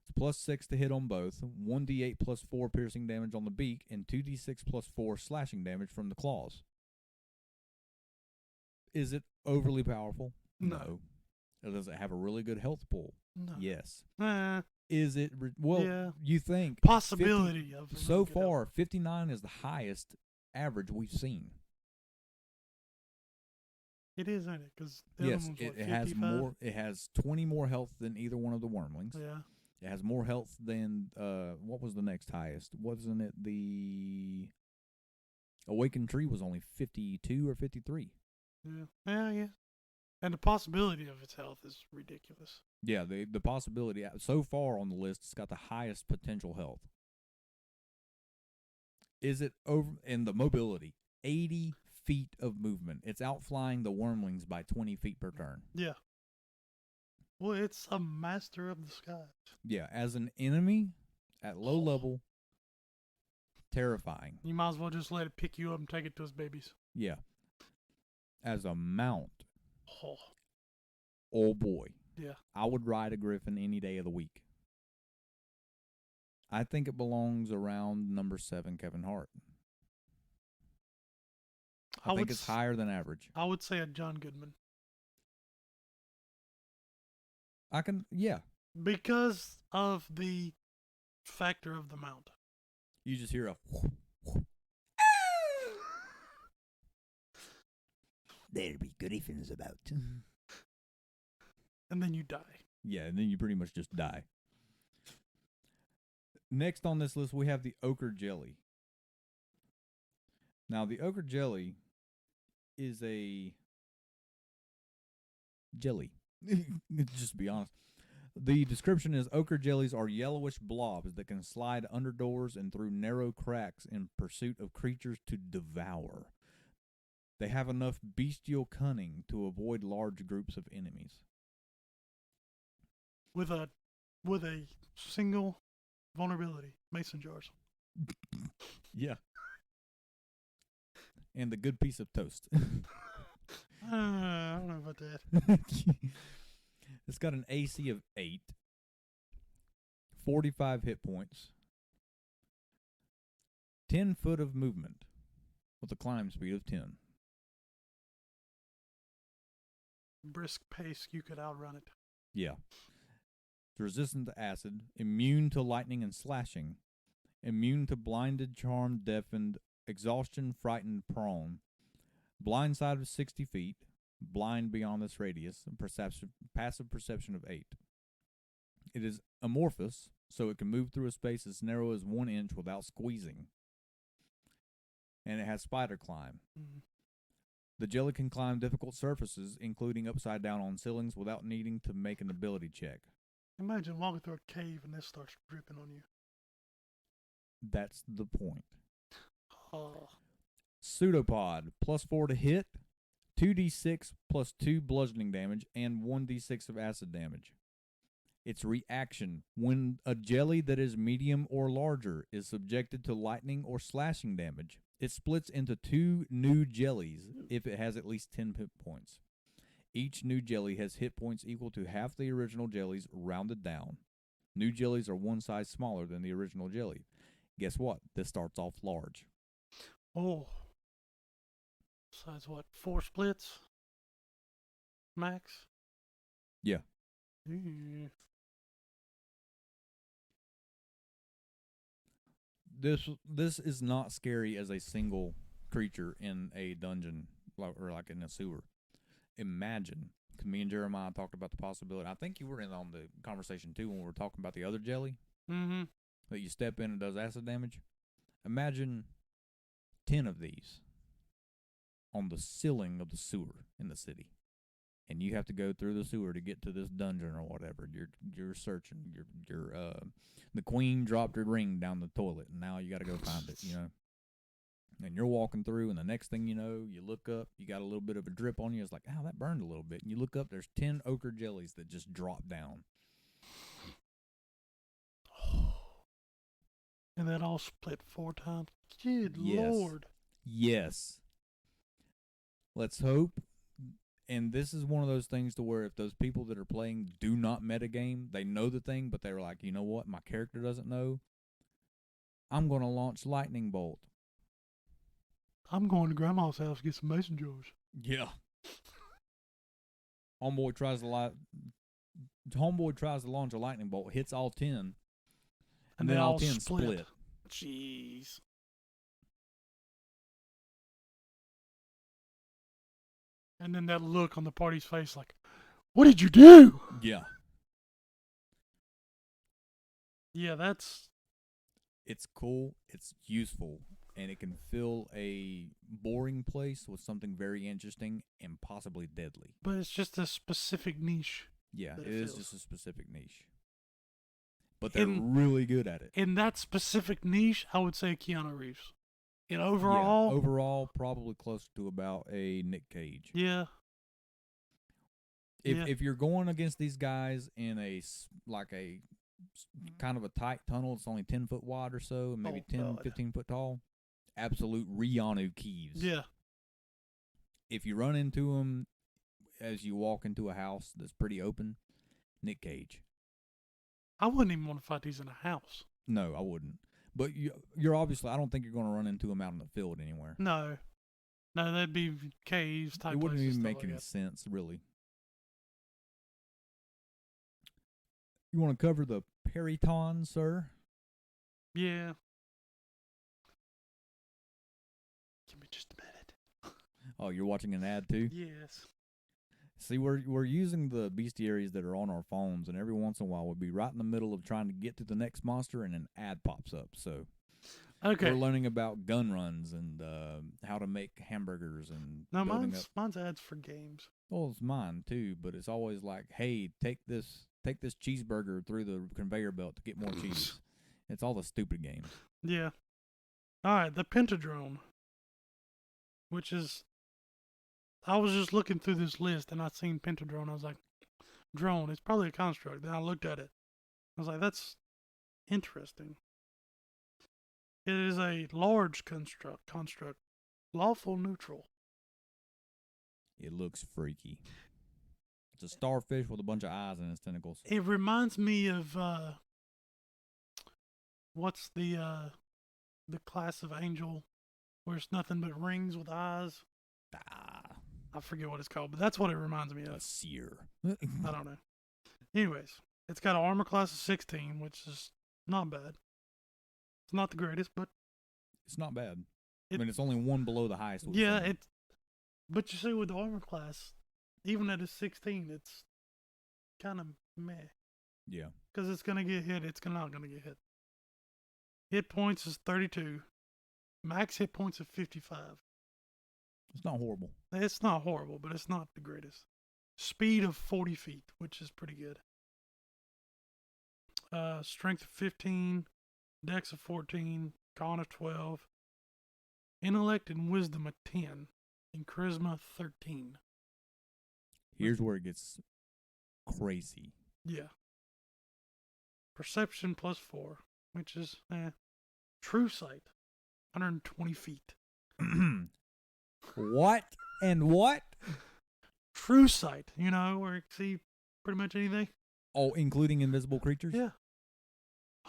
It's +6 to hit on both, 1d8 plus 4 piercing damage on the beak, and 2d6 plus 4 slashing damage from the claws. Is it overly powerful? No. Does it have a really good health pool? No. Yes. Is Is it? Well, Yeah. you think. possibility of 50, so really good far, 59 is the highest average we've seen. It is, ain't it? Because Yes, it has more. It has 20 more health than either one of the wormlings. Yeah. It has more health than what was the next highest? Wasn't it the Awakened Tree was only 52 or 53. Yeah. And the possibility of its health is ridiculous. Yeah, the possibility so far on the list, it's got the highest potential health. Is it over in the mobility? 80 feet of movement. It's outflying the Wormlings by 20 feet per turn. Yeah. Well, it's a master of the skies. Yeah, as an enemy at low level, terrifying. You might as well just let it pick you up and take it to its babies. Yeah. As a mount, Oh, boy. yeah. I would ride a Griffin any day of the week. I think it belongs around number 7, Kevin Hart. I think it's higher than average. I would say a John Goodman. Yeah. Because of the factor of the mount. You just hear a there'll be griffins about. And then you die. Yeah, and then you pretty much just die. Next on this list, we have the Ochre Jelly. Now, the Ochre Jelly is a jelly. Just to be honest. The description is ochre jellies are yellowish blobs that can slide under doors and through narrow cracks in pursuit of creatures to devour. They have enough bestial cunning to avoid large groups of enemies. With a single vulnerability, mason jars. Yeah. And the good piece of toast. I don't know about that. It's got an AC of 8, 45 hit points, 10 foot of movement with a climb speed of 10. Brisk pace, you could outrun it. Yeah. It's resistant to acid, immune to lightning and slashing, immune to blinded, charmed, deafened, exhaustion, frightened, prone, blind side of 60 feet, blind beyond this radius, and passive perception of 8. It is amorphous, so it can move through a space as narrow as 1 inch without squeezing. And it has spider climb. Mm-hmm. The jelly can climb difficult surfaces, including upside down on ceilings, without needing to make an ability check. Imagine walking through a cave and this starts dripping on you. That's the point. Oh. Pseudopod, +4 to hit, 2d6 plus 2 bludgeoning damage, and 1d6 of acid damage. Its reaction: when a jelly that is medium or larger is subjected to lightning or slashing damage, it splits into 2 new jellies if it has at least 10 hit points. Each new jelly has hit points equal to half the original jellies rounded down. New jellies are one size smaller than the original jelly. Guess what? This starts off large. Oh. Size what? 4 splits? Max? Yeah. Ew. This is not scary as a single creature in a dungeon or like in a sewer. Imagine, because me and Jeremiah talked about the possibility. I think you were in on the conversation too when we were talking about the other jelly that you step in and does acid damage. Imagine 10 of these on the ceiling of the sewer in the city, and you have to go through the sewer to get to this dungeon or whatever. You're searching. The queen dropped her ring down the toilet, and now you got to go find it. And you're walking through, and the next thing you know, you look up, you got a little bit of a drip on you. It's like, ow, that burned a little bit. And you look up, there's 10 ochre jellies that just drop down. And that all split 4 times. Good Yes. Lord. Yes. Let's hope. And this is one of those things to where if those people that are playing do not metagame, they know the thing, but they're like, you know what, my character doesn't know, I'm going to launch Lightning Bolt. I'm going to Grandma's house to get some mason jars. Yeah. Homeboy tries to launch a Lightning Bolt, hits all 10, and then all 10 split. Jeez. And then that look on the party's face like, what did you do? Yeah. Yeah, It's cool. It's useful. and it can fill a boring place with something very interesting and possibly deadly. But it's just a specific niche. Yeah, that it it is fills. just a specific niche. But they're In- really good at it. In that specific niche, I would say Keanu Reeves. In Yeah, overall, overall, probably close to about a Nick Cage. yeah. If you're going against these guys in a kind of a tight tunnel, it's only 10 foot wide or so, and maybe Oh, 10, God. 15 foot tall. Absolute Keanu Reeves. Yeah. If you run into him as you walk into a house that's pretty open, Nick Cage. I wouldn't even want to fight these in a house. No, I wouldn't. But you're obviously, I don't think you're going to run into him out in the field anywhere. No. No, that'd be caves type It wouldn't places, even stuff make like any that. sense, really. You want to cover the periton, sir? Yeah. Give me just a minute. Oh, you're watching an ad too? Yes. See, we're using the bestiaries that are on our phones, and every once in a while we'll be right in the middle of trying to get to the next monster, and an ad pops up. So Okay. we're learning about gun runs and how to make hamburgers and No, building up. mine's ads for games. Well, it's mine too, but it's always like, hey, take this cheeseburger through the conveyor belt to get more cheese. It's all the stupid games. Yeah. All right, the Pentadrone, which is, I was just looking through this list and I seen Pentadrone. I was like, drone, it's probably a construct. Then I looked at it. I was like, that's interesting. It is a large construct, lawful neutral. It looks freaky. It's a starfish with a bunch of eyes in its tentacles. It reminds me of what's the class of angel where it's nothing but rings with eyes. I forget what it's called, but that's what it reminds me A of. seer. I don't know. Anyways, it's got an armor class of 16, which is not bad. It's not the greatest, but It's not bad. I It- mean, it's only one below the highest. we've yeah, seen. but you see with the armor class, even at a 16, it's kind of meh. Yeah. Because it's going to get hit, it's not going to get hit. Hit points is 32. Max hit points of 55. It's not horrible. It's not horrible, but it's not the greatest. Speed of 40 feet, which is pretty good. Strength of 15, Dex of 14, Con of 12, Intellect and Wisdom of 10, and Charisma 13. Here's where it gets crazy. Yeah. Perception plus 4, which is True Sight, 120 feet. What and what? True Sight, where you can see pretty much anything. Oh, including invisible creatures? Yeah.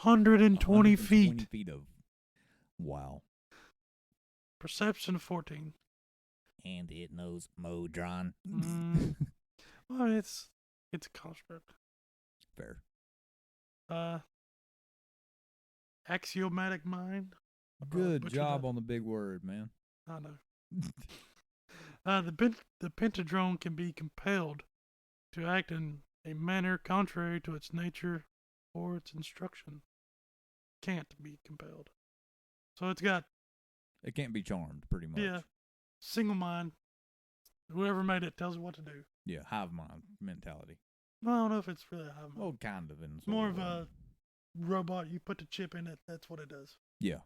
120 feet. 120 feet of. Wow. Perception of 14. And it knows Modron. Well, it's a construct. Fair. Axiomatic mind. I probably Good butchered job that. on the big word, man. I know. The Pentadrone can be compelled to act in a manner contrary to its nature or its instruction. Can't be compelled. So it's got It can't be charmed, pretty much. yeah, single mind. Whoever made it tells it what to do. Yeah, hive mind mentality. I don't know if it's really a hive mind. Well, kind of. In It's more of a robot. You put the chip in it. That's what it does. Yeah.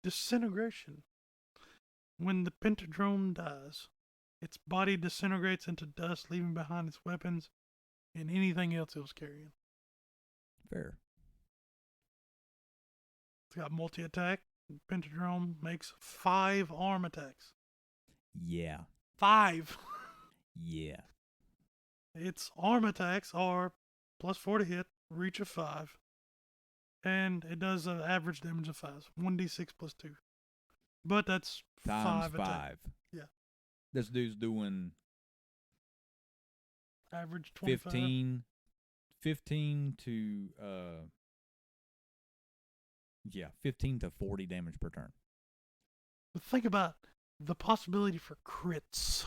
Disintegration. When the Pentadrone dies, its body disintegrates into dust, leaving behind its weapons and anything else it was carrying. Fair. It's got multi-attack. Pentadrone makes 5 arm attacks. Yeah. 5! Yeah. Its arm attacks are plus 4 to hit, reach of 5. And it does an average damage of 5. 1d6 plus 2. But that's Times 5 attack. 5. Yeah. This dude's doing Average 25. 15 to 15 to 40 damage per turn. But think about the possibility for crits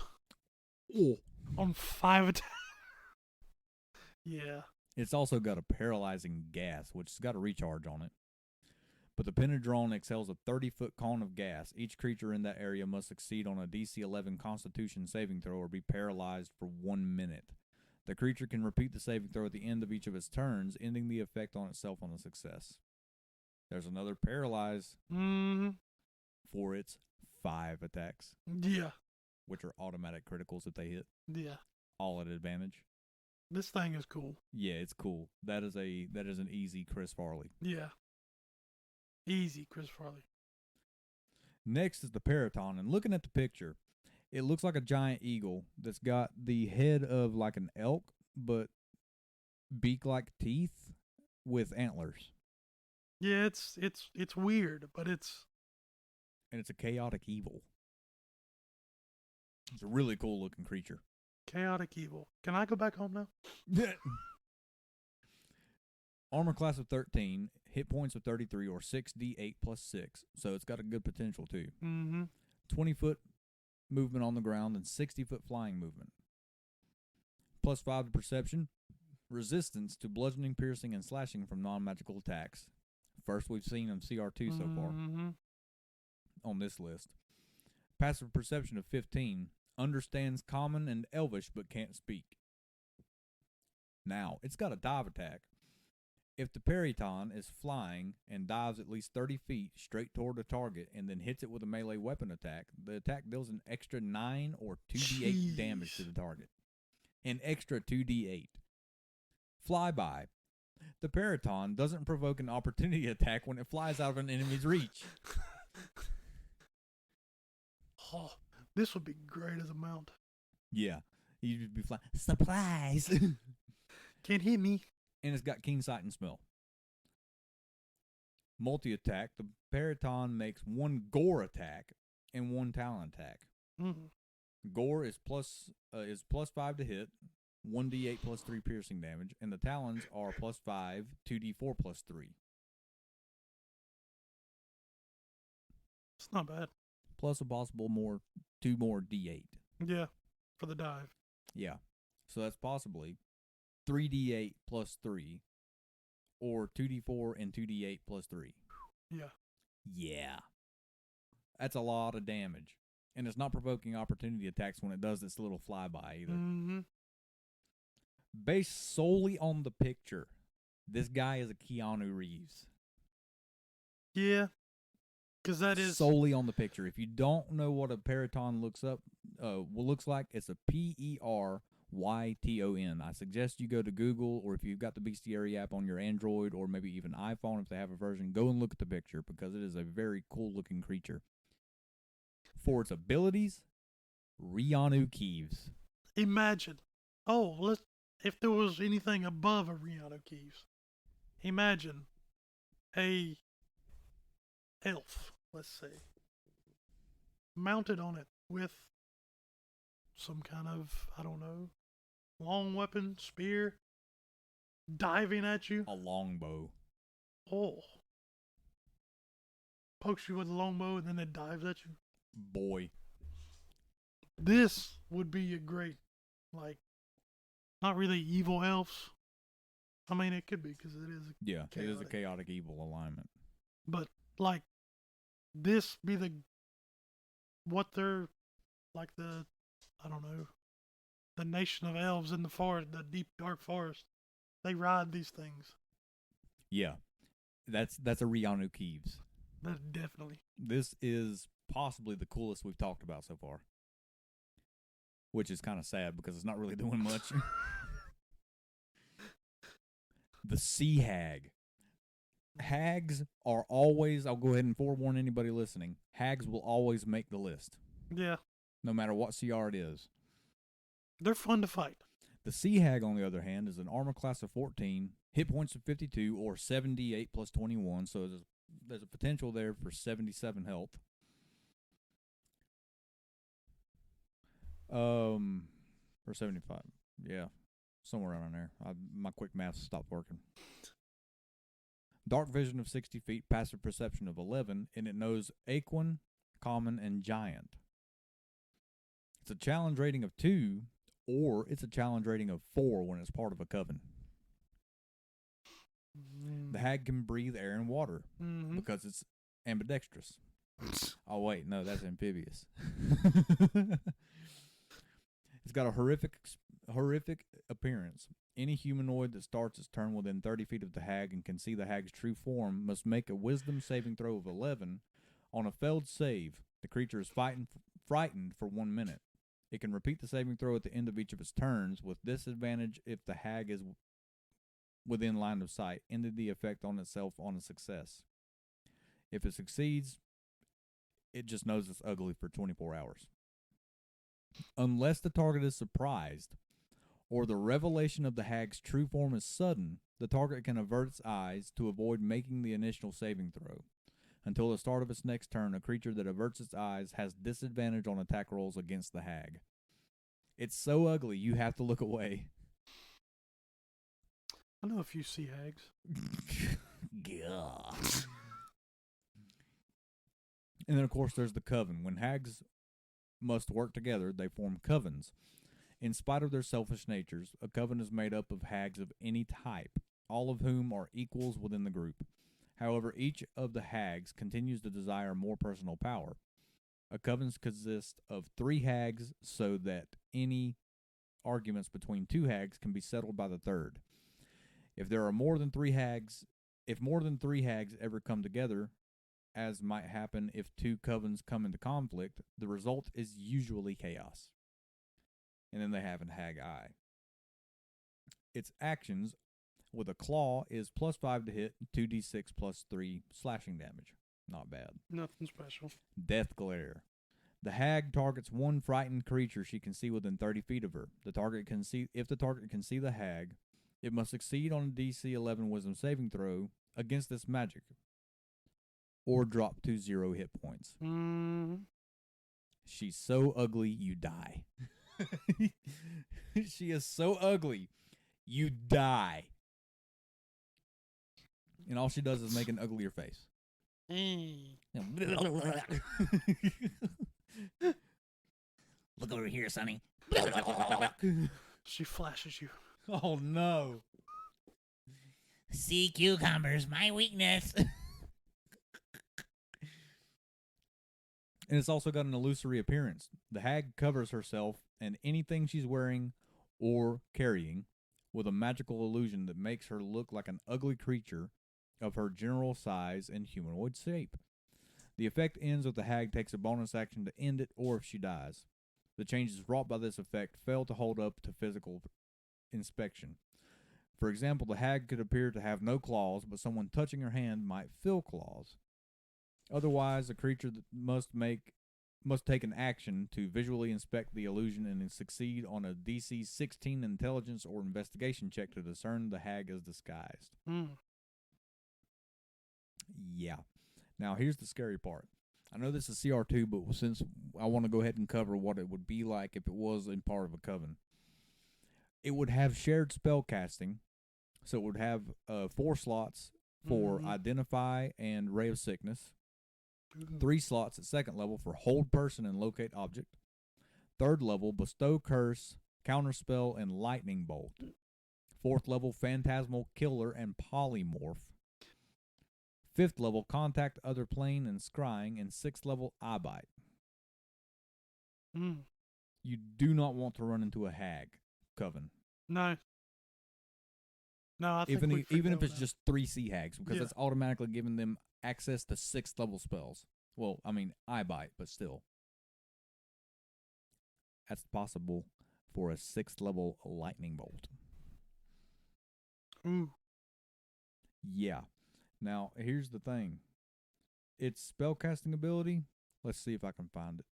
Oh. on 5 attacks. Yeah. It's also got a paralyzing gas, which has got a recharge on it. but the Penadrone exhales a 30-foot cone of gas. Each creature in that area must succeed on a DC 11 Constitution saving throw or be paralyzed for 1 minute. The creature can repeat the saving throw at the end of each of its turns, ending the effect on itself on a success. There's another paralyze for its 5 attacks, Yeah. which are automatic criticals if they hit. Yeah. All at advantage. This thing is cool. Yeah, it's cool. That is an easy Chris Farley. Yeah. Easy, Chris Farley. Next is the Periton, and looking at the picture, it looks like a giant eagle that's got the head of like an elk, but beak-like teeth with antlers. Yeah, it's weird, but it's a chaotic evil. It's a really cool looking creature. chaotic evil. Can I go back home now? Armor class of 13, hit points of 33, or 6d8 plus 6. So it's got a good potential too. 20-foot movement on the ground and 60-foot flying movement. Plus 5 to perception. Resistance to bludgeoning, piercing, and slashing from non-magical attacks. First we've seen of CR2 so far on this list. Passive perception of 15. Understands Common and Elvish but can't speak. Now, it's got a dive attack. If the Periton is flying and dives at least 30 feet straight toward a target and then hits it with a melee weapon attack, the attack deals an extra 9 or 2d8 damage to the target. An extra 2d8. Flyby. The Periton doesn't provoke an opportunity attack when it flies out of an enemy's reach. Oh, this would be great as a mount. Yeah. You'd be flying. Surprise! Can't hit me. And it's got keen sight and smell. Multi-attack. The Periton makes 1 gore attack and 1 talon attack. Gore is plus 5 to hit, 1d8 plus 3 piercing damage, and the talons are plus 5, 2d4 plus 3. It's not bad. Plus a possible 2 more d8. Yeah, for the dive. Yeah. So that's possibly 3d8 plus 3, or 2d4 and 2d8 plus 3. Yeah. Yeah. That's a lot of damage. And it's not provoking opportunity attacks when it does this little flyby either. Based solely on the picture, this guy is a Keanu Reeves. Yeah. Because that is... Solely on the picture. If you don't know what a Periton looks like, it's a P-E-R-Y-T-O-N. I suggest you go to Google, or if you've got the Bestiary app on your Android, or maybe even iPhone if they have a version, go and look at the picture, because it is a very cool-looking creature. For its abilities, Rianu Keeves. Imagine. If there was anything above a Rihanna Keeves. Imagine a elf, let's say, mounted on it with some kind of, I don't know, long weapon, spear, diving at you. A longbow. Oh. Pokes you with a longbow and then it dives at you. Boy. This would be a great, not really evil elves. I mean, it could be because it is. It is a chaotic evil alignment. But this be the nation of elves in the forest, the deep dark forest. They ride these things. Yeah, that's a Rianu Keeves. That definitely. This is possibly the coolest we've talked about so far, which is kind of sad because it's not really doing much. The Sea Hag. Hags are always, I'll go ahead and forewarn anybody listening, Hags will always make the list. Yeah. No matter what CR it is. They're fun to fight. The Sea Hag, on the other hand, is an armor class of 14, hit points of 52, or 78 plus 21, so there's a potential there for 77 health. Or 75. Yeah. Somewhere around there. My quick math stopped working. Dark vision of 60 feet, passive perception of 11, and it knows Aquan, Common, and Giant. It's a challenge rating of 2, or it's a challenge rating of 4 when it's part of a coven. The hag can breathe air and water because it's ambidextrous. Oh, wait, no, that's amphibious. It's got a horrific appearance. Any humanoid that starts its turn within 30 feet of the hag and can see the hag's true form must make a wisdom saving throw of 11. On a failed save, the creature is frightened for 1 minute. It can repeat the saving throw at the end of each of its turns, with disadvantage if the hag is within line of sight, ending the effect on itself on a success. If it succeeds, it just knows it's ugly for 24 hours. Unless the target is surprised, or the revelation of the hag's true form is sudden, the target can avert its eyes to avoid making the initial saving throw. Until the start of its next turn, a creature that averts its eyes has disadvantage on attack rolls against the hag. It's so ugly, you have to look away. I know a few sea hags. God. And then, of course, there's the coven. When hags must work together, they form covens. In spite of their selfish natures, a coven is made up of hags of any type, all of whom are equals within the group. However, each of the hags continues to desire more personal power. A coven consists of 3 hags so that any arguments between 2 hags can be settled by the third. If there are more than 3 hags ever come together, as might happen if 2 covens come into conflict, the result is usually chaos. And then they have a hag eye. Its actions with a claw is +5 to hit, 2d6 plus 3 slashing damage. Not bad. Nothing special. Death glare. The hag targets one frightened creature she can see within 30 feet of her. If the target can see the hag, it must succeed on a DC 11 Wisdom saving throw against this magic, or drop to 0 hit points. She's so ugly, you die. She is so ugly, you die. And all she does is make an uglier face. Look over here, Sonny. She flashes you. Oh, no. Sea cucumbers, my weakness. And it's also got an illusory appearance. The hag covers herself and anything she's wearing or carrying with a magical illusion that makes her look like an ugly creature of her general size and humanoid shape. The effect ends if the hag takes a bonus action to end it or if she dies. The changes wrought by this effect fail to hold up to physical inspection. For example, the hag could appear to have no claws, but someone touching her hand might feel claws. Otherwise, the creature must take an action to visually inspect the illusion and succeed on a DC 16 intelligence or investigation check to discern the hag as disguised. Yeah. Now, here's the scary part. I know this is CR2, but since I want to go ahead and cover what it would be like if it was in part of a coven. It would have shared spell casting, so it would have 4 slots for Identify and Ray of Sickness, 3 slots at 2nd level for Hold Person and Locate Object, 3rd level Bestow Curse, Counterspell, and Lightning Bolt, 4th level Phantasmal Killer and Polymorph, 5th level Contact Other Plane and Scrying, and 6th level Eye Bite. You do not want to run into a hag coven. No. No, I think even if it's just 3 sea hags, because that's automatically giving them access to 6th level spells. Well, I mean, Eye Bite, but still. That's possible for a 6th level Lightning Bolt. Yeah. Now, here's the thing. Its spellcasting ability, let's see if I can find it.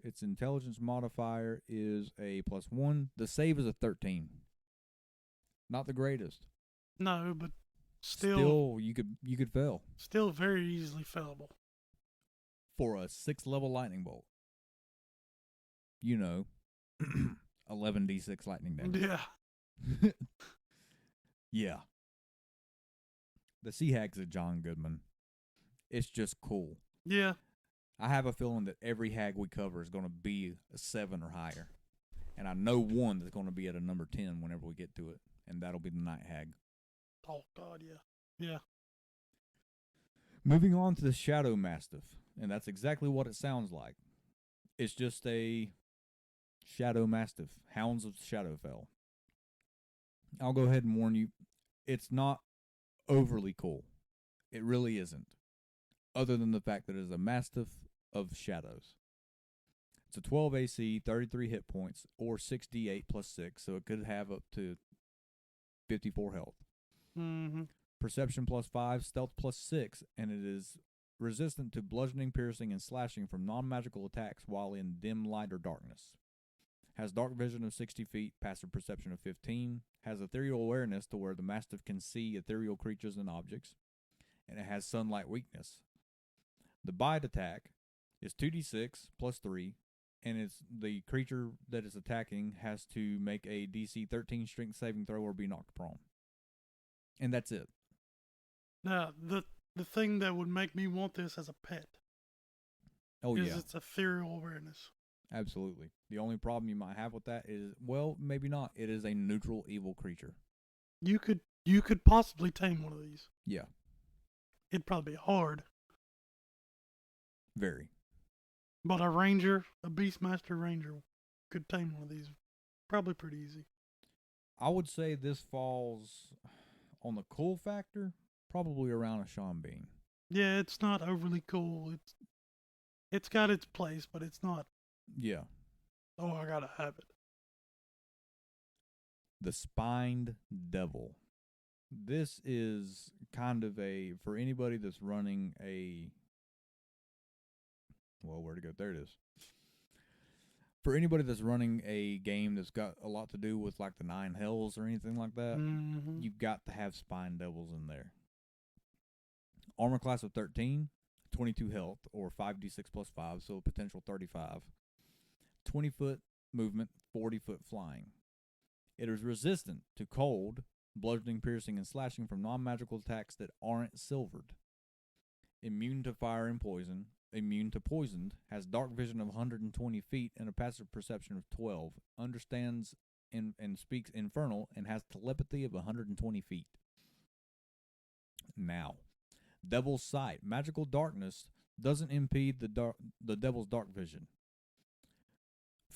Its intelligence modifier is a +1. The save is a 13. Not the greatest. No, but still you could fail. Still very easily failable. For a 6th level lightning bolt. 11d6 lightning damage. Yeah. Yeah. The Sea Hags of John Goodman. It's just cool. Yeah. I have a feeling that every hag we cover is going to be a 7 or higher. And I know one that's going to be at a number 10 whenever we get to it, and that'll be the Night Hag. Oh, God, yeah. Yeah. Moving on to the Shadow Mastiff, and that's exactly what it sounds like. It's just a Shadow Mastiff, Hounds of Shadowfell. I'll go ahead and warn you, it's not overly cool. It really isn't, other than the fact that it is a Mastiff of Shadows. It's a 12 AC, 33 hit points, or 68 plus 6, so it could have up to 54 health. Mm-hmm. Perception plus 5, stealth plus 6, and it is resistant to bludgeoning, piercing, and slashing from non-magical attacks while in dim light or darkness. Has dark vision of 60 feet, passive perception of 15, has ethereal awareness to where the Mastiff can see ethereal creatures and objects, and it has sunlight weakness. The bite attack is 2d6 plus 3, and it's the creature that is attacking has to make a DC 13 strength saving throw or be knocked prone. And that's it. Now, the thing that would make me want this as a pet Oh, is yeah. its ethereal awareness. Absolutely. The only problem you might have with that is, well, maybe not. It is a neutral evil creature. You could possibly tame one of these. Yeah, It'd probably be hard, very. but a Beastmaster Ranger, could tame one of these probably pretty easy. I would say this falls on the cool factor, probably around a Sean Bean. Yeah, it's not overly cool. It's got its place, but it's not. Yeah. Oh, I gotta have it. The Spined Devil. This is kind of for anybody that's running where'd it go? There it is. For anybody that's running a game that's got a lot to do with like the 9 Hells or anything like that, Mm-hmm. you've got to have Spine Devils in there. Armor class of 13, 22 health, or 5d6 plus 5, so a potential 35. 20-foot movement, 40-foot flying. It is resistant to cold, bludgeoning, piercing, and slashing from non-magical attacks that aren't silvered. Immune to fire and poison. Immune to poisoned. Has dark vision of 120 feet and a passive perception of 12. Understands and speaks Infernal and has telepathy of 120 feet. Now, Devil's Sight. Magical darkness doesn't impede the Devil's dark vision.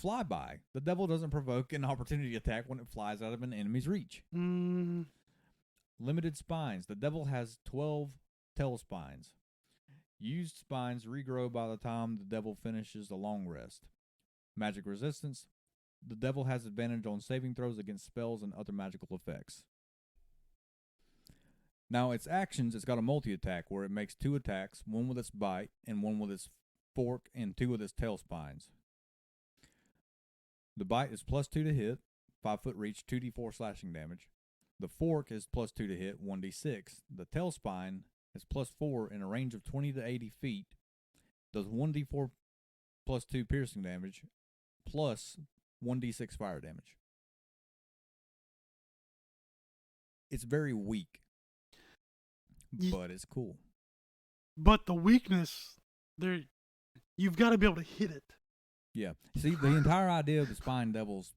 Flyby. The Devil doesn't provoke an opportunity attack when it flies out of an enemy's reach. Limited spines. The Devil has 12 tail spines. Used spines regrow by the time the Devil finishes a long rest. Magic resistance. The Devil has advantage on saving throws against spells and other magical effects. Now, its actions, it's got a multi-attack where it makes 2 attacks, one with its bite and one with its fork and 2 with its tail spines. The bite is plus 2 to hit, 5-foot reach, 2d4 slashing damage. The fork is plus 2 to hit, 1d6. The tail spine is plus 4 in a range of 20 to 80 feet, does 1d4 plus 2 piercing damage, plus 1d6 fire damage. It's very weak, but it's cool. But the weakness, you've got to be able to hit it. Yeah. See, the entire idea of the Spine Devils,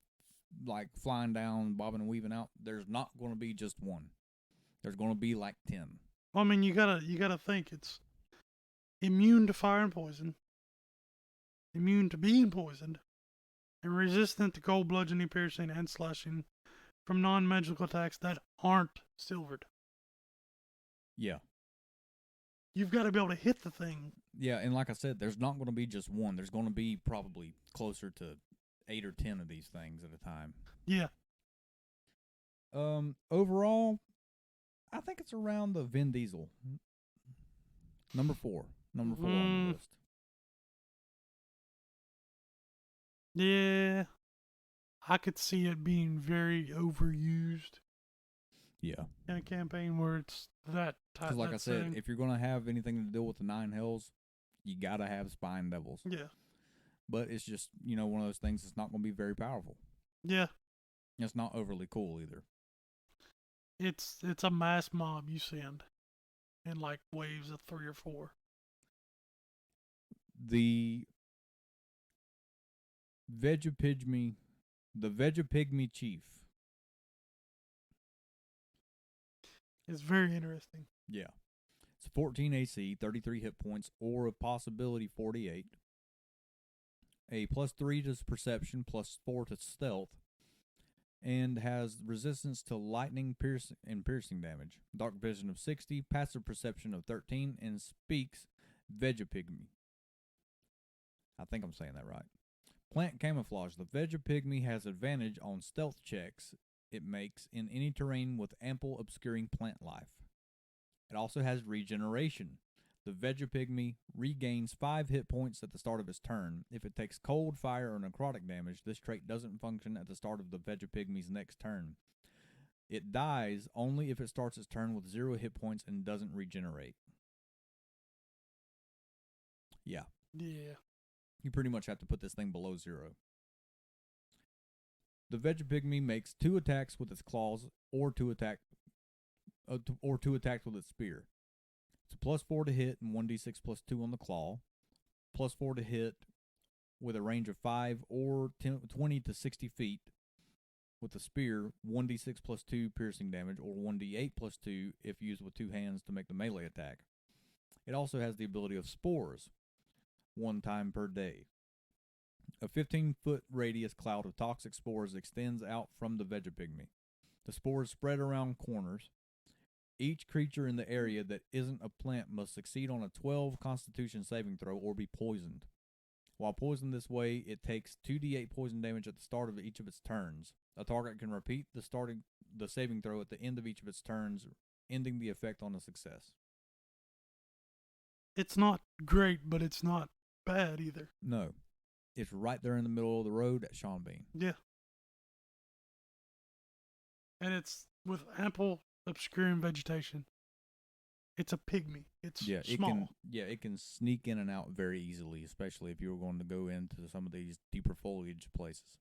like flying down, bobbing and weaving out, there's not going to be just one. There's going to be like 10. I mean, you gotta think it's immune to fire and poison, immune to being poisoned, and resistant to cold, bludgeoning, piercing, and slashing from non-magical attacks that aren't silvered. Yeah. You've got to be able to hit the thing. Yeah, and like I said, there's not going to be just one. There's going to be probably closer to 8 or 10 of these things at a time. Yeah. Overall, I think it's around the Vin Diesel. Number 4 on the list. Yeah. I could see it being very overused Yeah. in a campaign where it's that type. Because like I said, setting. if you're going to have anything to deal with the 9 Hells, you got to have Spine Devils. Yeah. But it's just, one of those things that's not going to be very powerful. Yeah. It's not overly cool either. It's a mass mob you send in like waves of 3 or 4. The Vegapigme The Vegapygmy Chief. It's very interesting. Yeah. It's 14 AC, 33 hit points, or a possibility 48. A +3 to perception, +4 to stealth, and has resistance to lightning piercing damage. Dark vision of 60, passive perception of 13, and speaks Vegapygmy. I think I'm saying that right. Plant camouflage. The Vegapygmy has advantage on stealth checks it makes in any terrain with ample obscuring plant life. It also has regeneration. The Vegapygmy regains 5 hit points at the start of its turn. If it takes cold, fire, or necrotic damage, this trait doesn't function at the start of the Vegapygmy's next turn. It dies only if it starts its turn with 0 hit points and doesn't regenerate. Yeah. Yeah. You pretty much have to put this thing below 0. The Vegapygmy makes 2 attacks with its claws or 2 attacks with its spear. It's a +4 to hit and 1d6 +2 on the claw. +4 to hit with a range of 5 or 20 to 60 feet. With the spear, 1d6 +2 piercing damage, or 1d8 +2 if used with 2 hands to make the melee attack. It also has the ability of spores, 1 time per day. A 15-foot radius cloud of toxic spores extends out from the Vegapygmy. The spores spread around corners. Each creature in the area that isn't a plant must succeed on a 12 Constitution saving throw or be poisoned. While poisoned this way, it takes 2d8 poison damage at the start of each of its turns. A target can repeat the saving throw at the end of each of its turns, ending the effect on a success. It's not great, but it's not bad either. No. It's right there in the middle of the road at Sean Bean. Yeah. And it's with ample obscuring vegetation. It's a pygmy. It's small. It can sneak in and out very easily, especially if you were going to go into some of these deeper foliage places.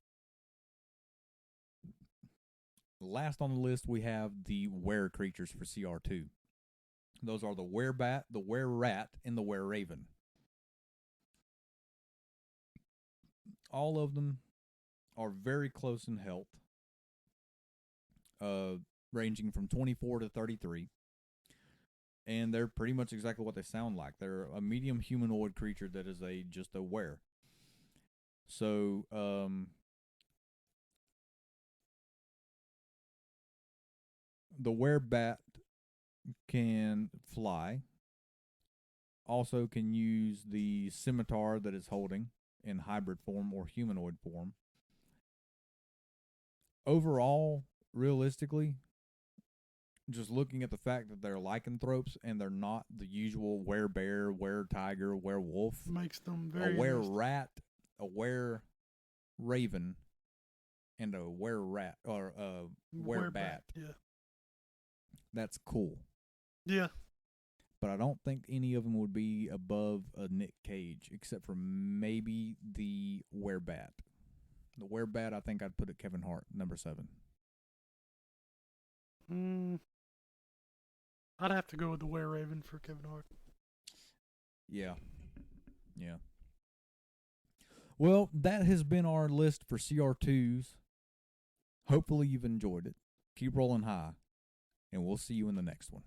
Last on the list, we have the were creatures for CR2. Those are the werebat, the were-rat, and the were-raven. All of them are very close in health, ranging from 24 to 33. And they're pretty much exactly what they sound like. They're a medium humanoid creature that is just a were. So, the werebat can fly. Also can use the scimitar that it's holding in hybrid form or humanoid form. Overall, realistically, just looking at the fact that they're lycanthropes and they're not the usual were-bear, were-tiger, were-wolf, Makes them very a were-rat, a were-raven, and a were-rat, or a were-bat. Yeah. That's cool. Yeah. But I don't think any of them would be above a Nick Cage, except for maybe the werebat. The werebat, I think I'd put at Kevin Hart, number 7. I'd have to go with the were-raven for Kevin Hart. Yeah. Yeah. Well, that has been our list for CR2s. Hopefully you've enjoyed it. Keep rolling high, and we'll see you in the next one.